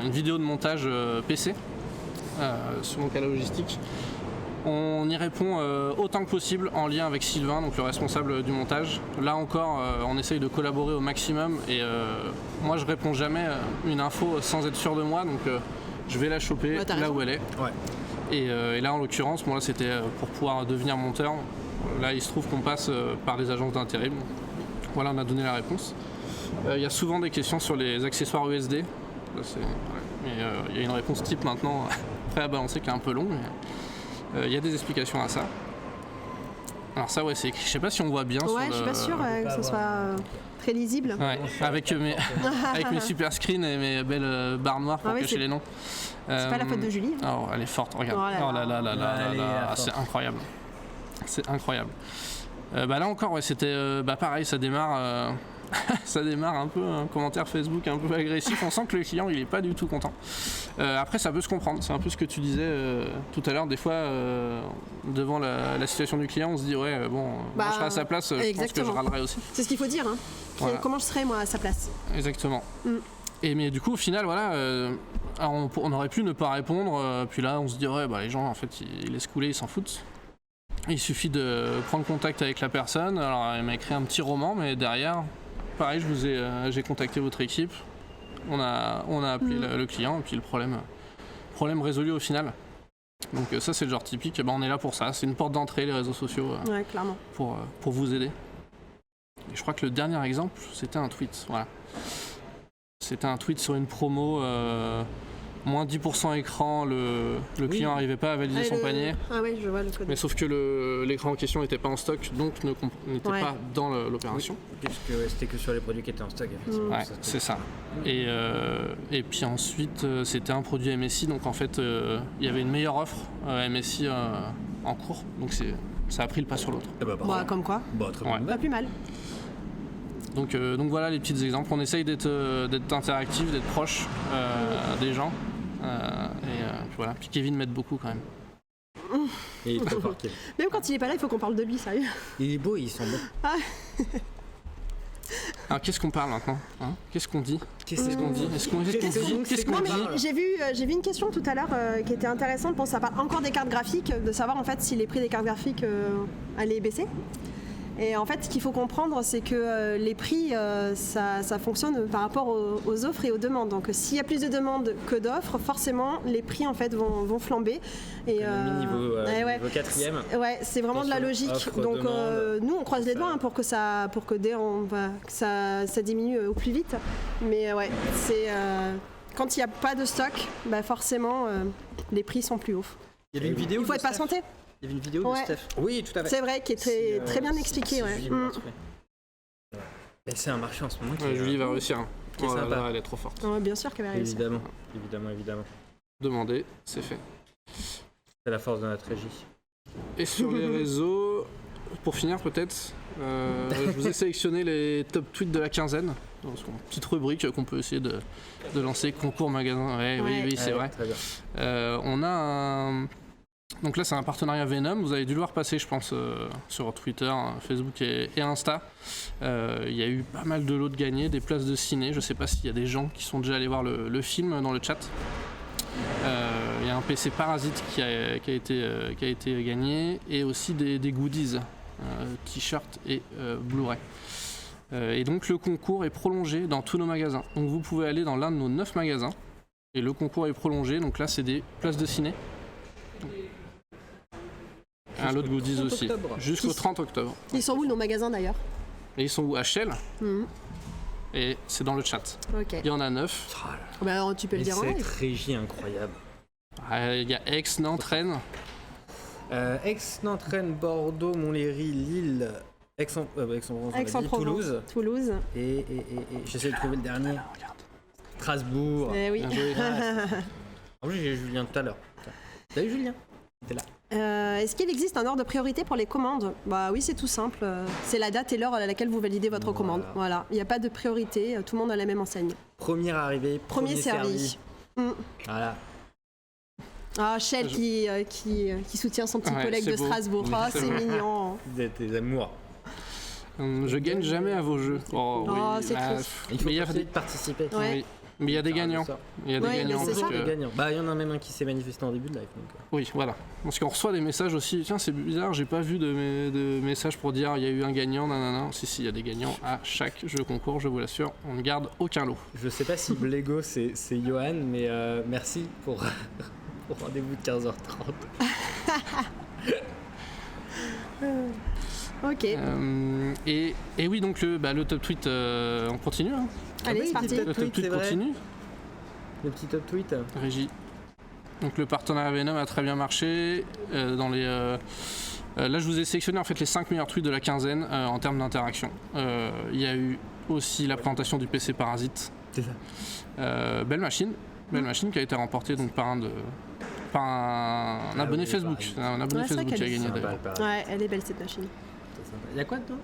une vidéo de montage PC sur mon cas logistique. On y répond autant que possible en lien avec Sylvain, donc le responsable du montage. Là encore, on essaye de collaborer au maximum et moi je réponds jamais une info sans être sûr de moi, donc je vais la choper Ouais, t'as là raison. où elle est. Ouais. Et là en l'occurrence, bon, là c'était pour pouvoir devenir monteur. Là il se trouve qu'on passe par des agences d'intérim. Voilà, on a donné la réponse. Il y a souvent des questions sur les accessoires USD. Là, mais il y a une réponse type maintenant prêt à balancer qui est un peu longue. Mais, il y a des explications à ça. Alors ça, ouais, c'est écrit. Je sais pas si on voit bien. Ouais, je suis pas sûre que ce soit très lisible. Ouais, avec mes super screens et mes belles barres noires pour cacher les noms. C'est pas la faute de Julie. Oh, elle est forte, regarde. Oh là là, c'est incroyable. C'est incroyable. Là encore, ouais, c'était pareil, ça démarre. Ça démarre un peu un commentaire Facebook un peu agressif. On sent que le client il est pas du tout content. Après ça peut se comprendre. C'est un peu ce que tu disais tout à l'heure. Des fois devant la situation du client on se dit ouais moi je serais à sa place. Je pense que je râlerais aussi. C'est ce qu'il faut dire. Hein. Voilà. Comment je serais moi à sa place. Exactement. Et mais du coup au final voilà. On aurait pu ne pas répondre. Puis là on se dit ouais les gens en fait ils laissent couler, ils s'en foutent. Il suffit de prendre contact avec la personne. Alors elle m'a écrit un petit roman mais derrière. Pareil, j'ai contacté votre équipe, on a appelé le client et puis le problème résolu au final. Donc ça c'est le genre typique, on est là pour ça, c'est une porte d'entrée les réseaux sociaux clairement. Pour vous aider. Et je crois que le dernier exemple c'était un tweet, voilà. C'était un tweet sur une promo, moins 10% écran, le client n'arrivait pas à valider son panier. Ah oui, je vois le code. Mais sauf que l'écran en question n'était pas en stock, donc n'était pas dans l'opération. Oui, puisque c'était que sur les produits qui étaient en stock, effectivement. Ouais, c'est ça. Et puis ensuite, c'était un produit MSI, donc en fait, il y avait une meilleure offre MSI en cours, donc ça a pris le pas sur l'autre. Comme quoi très bien. Pas plus mal. Donc voilà les petits exemples. On essaye d'être interactif, d'être proche des gens. Puis voilà. Puis Kevin m'aide beaucoup quand même. Et il est trop fort, Kevin. Même quand il est pas là, il faut qu'on parle de lui, sérieux. Il est beau, il sent bon. Alors qu'est-ce qu'on parle maintenant Qu'est-ce qu'on dit Qu'est-ce qu'on dit J'ai vu une question tout à l'heure qui était intéressante. Bon, ça parle encore des cartes graphiques, de savoir en fait si les prix des cartes graphiques allaient baisser. Et en fait, ce qu'il faut comprendre, c'est que les prix, ça fonctionne par rapport aux offres et aux demandes. Donc, s'il y a plus de demandes que d'offres, forcément, les prix en fait vont flamber. Et niveau 4e. Ouais, c'est vraiment de la logique. Donc, nous, on croise les doigts pour que ça diminue au plus vite. Mais ouais, c'est quand il n'y a pas de stock, forcément, les prix sont plus hauts. Il y avait une vidéo. Il faut être patienté. Il y avait une vidéo de Steph. Oui, tout à fait. C'est vrai, qui est très bien expliqué. C'est un marché en ce moment. Julie va réussir. Qui est sympa. Elle est trop forte. Bien sûr qu'elle va réussir. Évidemment. Demandez, c'est fait. C'est la force de notre régie. Et sur les réseaux, pour finir peut-être, je vous ai sélectionné les top tweets de la quinzaine. Une petite rubrique qu'on peut essayer de lancer, concours magasin. Oui, c'est vrai. Très bien. On a un... Donc là c'est un partenariat Venom, vous avez dû le voir passer je pense sur Twitter, Facebook et Insta. Il y a eu pas mal de lots de gagnés, des places de ciné, je sais pas s'il y a des gens qui sont déjà allés voir le film dans le chat. Il y a un PC Parasite qui a été gagné et aussi des goodies, t-shirts et Blu-ray. Et donc le concours est prolongé dans tous nos magasins. Donc vous pouvez aller dans l'un de nos 9 magasins et le concours est prolongé, donc là c'est des places de ciné. Un lot de goodies aussi, jusqu'au 30 octobre. Ils sont où nos magasins d'ailleurs? Et ils sont où? HL. Et c'est dans le chat. Okay. Il y en a 9. Tu peux le dire en live. Cette régie incroyable. Il y a Aix, Nantes, Rennes. Aix, Nantes, Rennes, Bordeaux, Montlhéry, Lille, Aix-en-Provence, Toulouse. Et j'essaie de trouver le dernier. Strasbourg. Oui. En plus j'ai Julien tout à l'heure. Salut Julien. T'es là. Est-ce qu'il existe un ordre de priorité pour les commandes? Oui, c'est tout simple. C'est la date et l'heure à laquelle vous validez votre commande. Voilà. Il n'y a pas de priorité. Tout le monde a la même enseigne. Premier arrivé, premier servi. Voilà. Shell qui soutient son petit collègue de Strasbourg. C'est mignon. Vous êtes des amours. Je gagne jamais à vos jeux. C'est triste. Il faut essayer de participer. Ouais. Oui. Mais il y a des gagnants. Il y a des gagnants. C'est ça. Il y en a même un qui s'est manifesté en début de live. Oui, voilà. Parce qu'on reçoit des messages aussi. Tiens, c'est bizarre, j'ai pas vu de messages pour dire il y a eu un gagnant, nanana. Si, il y a des gagnants à chaque jeu concours, je vous l'assure. On ne garde aucun lot. Je sais pas si Blégo c'est Johan, mais merci pour rendez-vous de 15h30. Ok. Et oui, donc le top tweet, on continue. Hein. Allez, oui, c'est parti. Top Le top tweet, tweet c'est vrai. continue. Le petit top tweet. Régie. Donc le partenariat Venom a très bien marché. Dans les, là, je vous ai sélectionné en fait les 5 meilleurs tweets de la quinzaine en termes d'interaction. Il y a eu aussi la présentation du PC Parasite. C'est ça. Belle machine qui a été remportée donc par un abonné oui, Facebook. Parasite. Un abonné Ouais, c'est vrai Facebook qui a qu'elle gagné Sympa, d'ailleurs. le Parasite. Ouais, elle est belle cette machine. C'est sympa. Il y a quoi dedans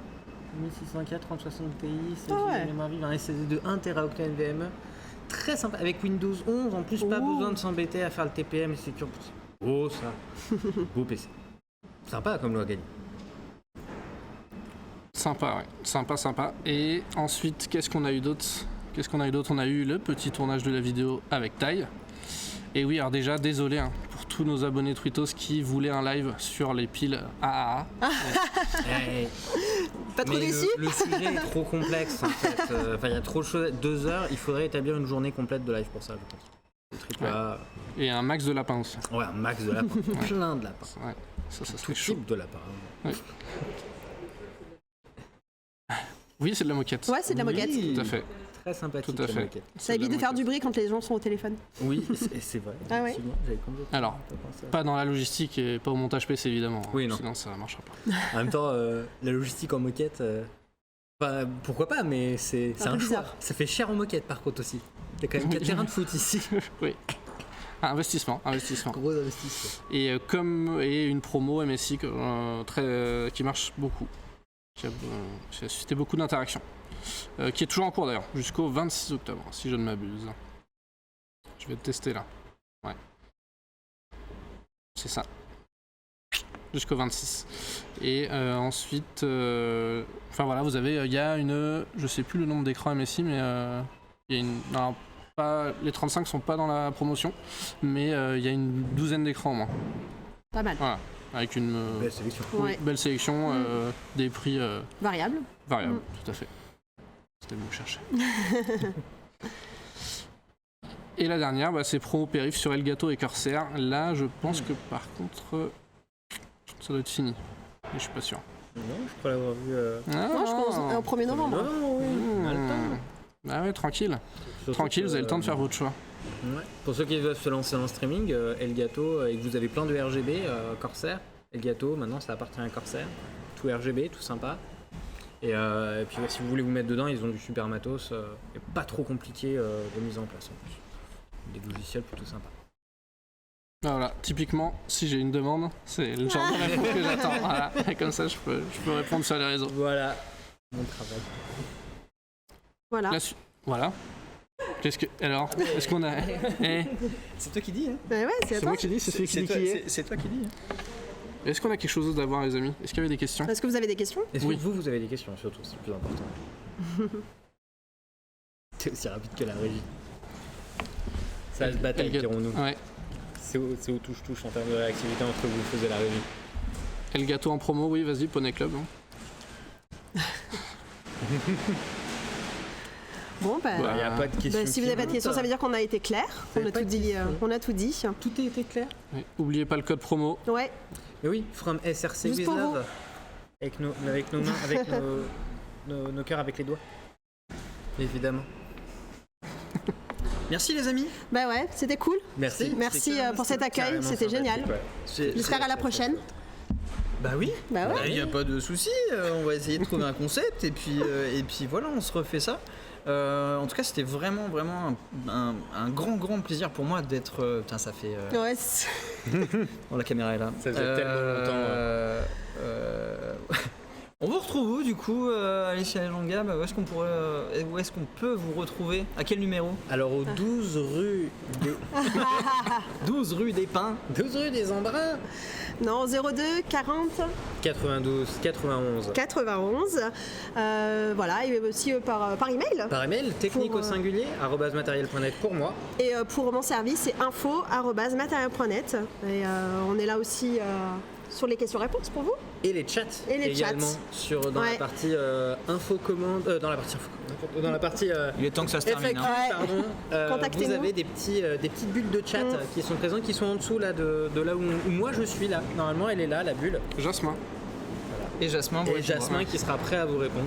1604, 3060 Ti, 7 Ah ouais. GB de mémoire vive, un SSD de 1 Tera NVMe. Très sympa, avec Windows 11, en plus pas Ouh. besoin de s'embêter à faire le TPM et Secure. Oh ça, beau PC. Sympa comme loi gagné. Sympa, ouais. Sympa. Et ensuite, qu'est-ce qu'on a eu d'autre On a eu le petit tournage de la vidéo avec Taille. Et oui, alors déjà, désolé hein, pour tous nos abonnés Twittos qui voulaient un live sur les piles AAA. Pas trop Mais déçu? le sujet est trop complexe en fait. Enfin, il y a trop de choses. 2 heures, il faudrait établir une journée complète de live pour ça, je pense. Le triple A. Et un max de lapins aussi. Ouais, un max de lapins. Plein de lapins. Ouais, ça Tout serait chaud. type de lapins. Oui, c'est de la moquette. Ouais, c'est de la moquette. Oui. Tout à fait. Très sympathique. Tout à la fait. maquette. Ça évite de faire du bruit quand les gens sont au téléphone. Oui, c'est vrai. Ah ouais. Effectivement, j'avais complètement Alors, pas pensé à ça. pas dans la logistique et pas au montage PC évidemment. Oui, non. Sinon ça marchera pas. En même temps, la logistique en moquette, bah, pourquoi pas, mais c'est Un un peu choix. bizarre. Ça fait cher en moquette par contre aussi. Il y a quand même 4 terrains de foot ici. Oui. Ah, investissement. Gros investissement. Et une promo MSI qui marche beaucoup. Qui a suscité beaucoup d'interactions. Qui est toujours en cours d'ailleurs, jusqu'au 26 octobre, si je ne m'abuse. Je vais tester là. Ouais. C'est ça. Jusqu'au 26. Et ensuite, enfin voilà, vous avez, il y a une, je sais plus le nombre d'écrans MSI, mais il y a une, non, pas, les 35 sont pas dans la promotion, mais il y a une douzaine d'écrans au moins. Pas mal. Voilà, avec une Belle sélection. Ouais. belle sélection, des prix Variable. variables, tout à fait. C'était le mot que je cherchais. Et la dernière, c'est promo périph sur Elgato et Corsair. Là, je pense que par contre, ça doit être fini. Mais je suis pas sûr. Non, je crois l'avoir vu. Moi, je pense au 1er novembre. Non, oui, on a le temps. Ah ouais, tranquille. Surtout Tranquille, que, vous avez le temps de faire votre choix. Ouais. Pour ceux qui veulent se lancer dans le streaming, Elgato, et que vous avez plein de RGB, Corsair, Elgato, maintenant ça appartient à Corsair. Tout RGB, tout sympa. Et puis si vous voulez vous mettre dedans, ils ont du super matos et pas trop compliqué de mise en place en plus. Des logiciels plutôt sympas. Voilà, typiquement, si j'ai une demande, c'est le genre de réponse que j'attends. Voilà. Et comme ça, je peux répondre sur les réseaux. Voilà, mon travail. Voilà. Voilà. Qu'est-ce que. Alors, est-ce qu'on a. Eh, C'est toi qui dis, hein. Ouais, c'est à c'est toi. moi qui dis, c'est celui qui dit qui est. C'est toi qui dis. Hein. Est-ce qu'on a quelque chose d'autre à voir, les amis? Est-ce qu'il y avait des questions? Est-ce que vous avez des questions? Est-ce Oui. que vous avez des questions surtout, c'est le plus important. C'est aussi rapide que la régie. Ça se bataille, Elgato. dirons-nous. Ouais. C'est au touche-touche en termes de réactivité entre vous faisiez la régie. Elgato en promo, oui, vas-y, Poney Club. Hein. Bon, bah, Ouais. Il n'y a pas de questions. si vous n'avez pas de questions, ça veut dire qu'on a été clair. Vous On a avez pas tout de dit. questions. On a tout dit. Tout a été clair. Oui. Oubliez pas le code promo. Ouais. Mais oui, from SRC Juste with pour love. Avec nos mains, avec nos cœurs avec les doigts. Évidemment. Merci les amis. Bah ouais, c'était cool. Merci. Merci pour cet accueil, c'était génial. J'espère à la prochaine. Bah oui. Bah ouais. Il n'y a pas de souci. On va essayer de trouver un concept et puis voilà, on se refait ça. En tout cas, c'était vraiment un grand plaisir pour moi d'être. Putain, ça fait. Ouais. Oh, la caméra est là. Ça faisait tellement longtemps. On vous retrouve où du coup, Alicia Longa, où est-ce qu'on peut vous retrouver? À quel numéro? Alors au 12 rue des 12 rue des Pins. 12 rue des Embruns. Non, 02 40 92 91. 91. Voilà, et aussi par email. Par email, technique Pour, au singulier, @matériel.net pour moi. Et pour mon service, c'est info@matériel.net. Et on est là aussi sur les questions-réponses pour vous. Et les chats Et les également chats. dans Ouais. la partie info commande, dans la partie Il est temps que ça se termine. FAQ, Hein. Ouais. pardon. Contactez-nous. Vous avez des petites bulles de chat qui sont présentes, qui sont en dessous là de là où moi je suis là. Normalement, elle est là, la bulle. Jasmin. Et Jasmin, vous Et répondra. Jasmin qui sera prêt à vous répondre.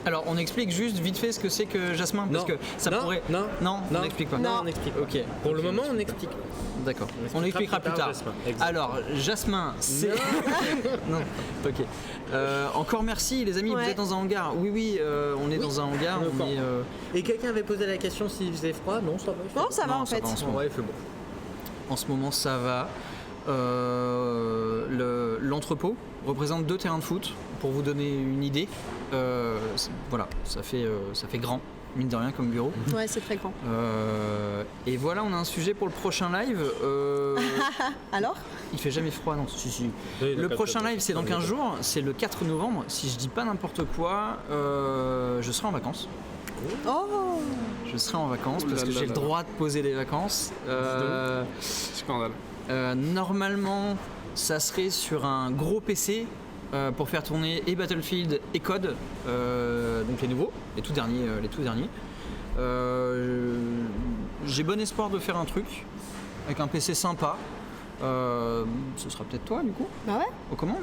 Alors, on explique juste vite fait ce que c'est que Jasmin, parce que ça pourrait. Non, on n'explique pas. Non, on explique. Ok. Pour le moment, on explique. D'accord. On expliquera plus tard. Jasmin. Exact. Alors, Jasmin, c'est. Non. Ok. Encore merci, les amis. Ouais. Vous êtes dans un hangar. Oui, on est dans un hangar. D'accord. On est. Et quelqu'un avait posé la question s'il faisait froid? Non, ça va. il fait Bon, beau. ça va Non, en ça fait. va en ce moment. Ouais, il fait beau. En ce moment, ça va. L'entrepôt représente 2 terrains de foot. Pour vous donner une idée, voilà, ça fait grand, mine de rien, comme bureau. Ouais, c'est très grand. Et voilà, on a un sujet pour le prochain live. Alors Il fait jamais froid, non? Si. Oui, Le donc, prochain live, c'est dans 15 jours, c'est le 4 novembre. Si je dis pas n'importe quoi, je serai en vacances. Oh Je serai en vacances Ouh parce là que là j'ai le là. droit de poser des vacances. Scandale. Normalement, ça serait sur un gros PC pour faire tourner et Battlefield et Code, donc les nouveaux, les tout derniers. J'ai bon espoir de faire un truc avec un PC sympa. Ce sera peut-être toi du coup, Bah ouais, aux commandes.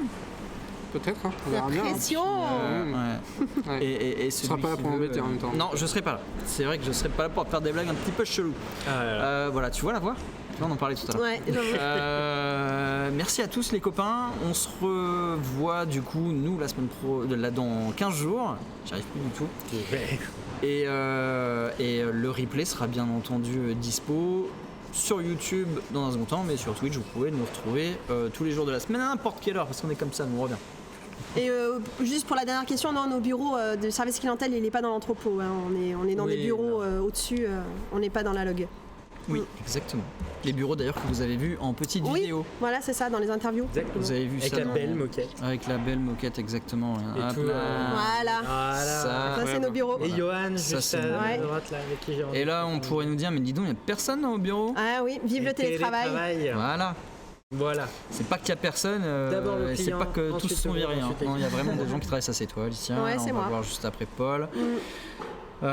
Peut-être, hein. On la verra bien. hein. pression Ouais. Ouais. Et Tu seras celui pas là qui pour veut, m'embêter en même temps. Non, je serai pas là. C'est vrai que je serai pas là pour te faire des blagues un petit peu cheloues. Ah, là, là. Voilà, tu vois la voix? Tu vois, on en parlait tout à l'heure. Ouais, j'avoue. Merci à tous les copains. On se revoit du coup, nous, la semaine pro, là, dans 15 jours. J'arrive plus du tout. Et le replay sera bien entendu dispo sur YouTube dans un second temps, mais sur Twitch, vous pouvez nous retrouver tous les jours de la semaine à n'importe quelle heure, parce qu'on est comme ça, nous on revient. Et juste pour la dernière question, non, nos bureaux de service clientèle, il n'est pas dans l'entrepôt. Hein. On est dans Oui, des bureaux au-dessus, on n'est pas dans la log. Oui, exactement. Les bureaux d'ailleurs que vous avez vus en petite Oui, vidéo. voilà, c'est ça, dans les interviews. Exactement. Vous avez vu Avec ça la dans- belle moquette. Avec la belle moquette, exactement. Et Hop tout, là. Voilà. Voilà. Ça, Ça, c'est nos bureaux. Et Johan, Ça, juste c'est- à Ouais. droite, là, avec qui j'ai Et là, on pourrait nous dire, mais dis donc, il n'y a personne dans vos bureaux. Ah oui, vive le télétravail. Voilà. Voilà. C'est pas qu'il y a personne, D'abord le et c'est client, pas que tous ensuite sont le virés. Hein. ensuite les Non, il y a vraiment des gens qui travaillent, ça c'est toi, Alicia. Ouais, Là, c'est on va moi. voir juste après Paul. Mm.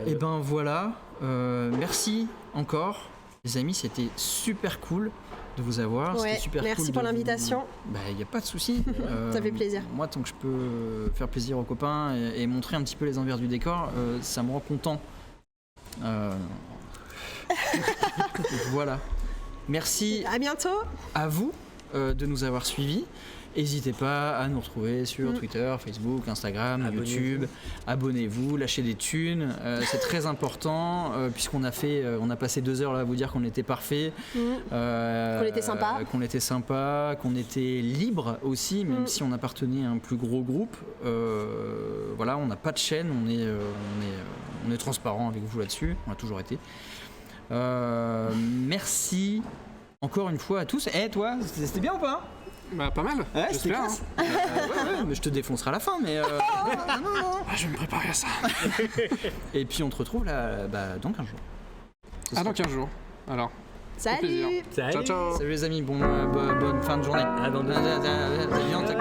Et ben voilà. Merci encore, les amis, c'était super cool de vous avoir. Ouais, C'était super merci cool pour de l'invitation. Bah, il n'y a pas de souci. Ça fait plaisir. Moi, tant que je peux faire plaisir aux copains et montrer un petit peu les envers du décor, ça me rend content. Voilà. Merci À bientôt. à vous de nous avoir suivis. N'hésitez pas à nous retrouver sur Twitter, Facebook, Instagram, Abonnez-vous. YouTube. Abonnez-vous, lâchez des thunes. C'est très important puisqu'on on a passé 2 heures là à vous dire qu'on était parfait. Qu'on était sympa. Qu'on était sympa, qu'on était libre aussi, même si on appartenait à un plus gros groupe. Voilà, on n'a pas de chaîne, on est transparent avec vous là-dessus, on a toujours été. Merci encore une fois à tous. Eh toi, c'était bien ou pas? Bah, pas mal. Ouais, c'était J'espère. classe. Ouais, mais je te défoncerai à la fin, mais. Non. Ah, je vais me préparer à ça. Et puis on te retrouve là, dans 15 jours. Ah, dans 15 jours. Alors, Salut. plaisir. Salut. ciao, ciao. Salut les amis, bonne fin de journée. À dans deux Viens, t'as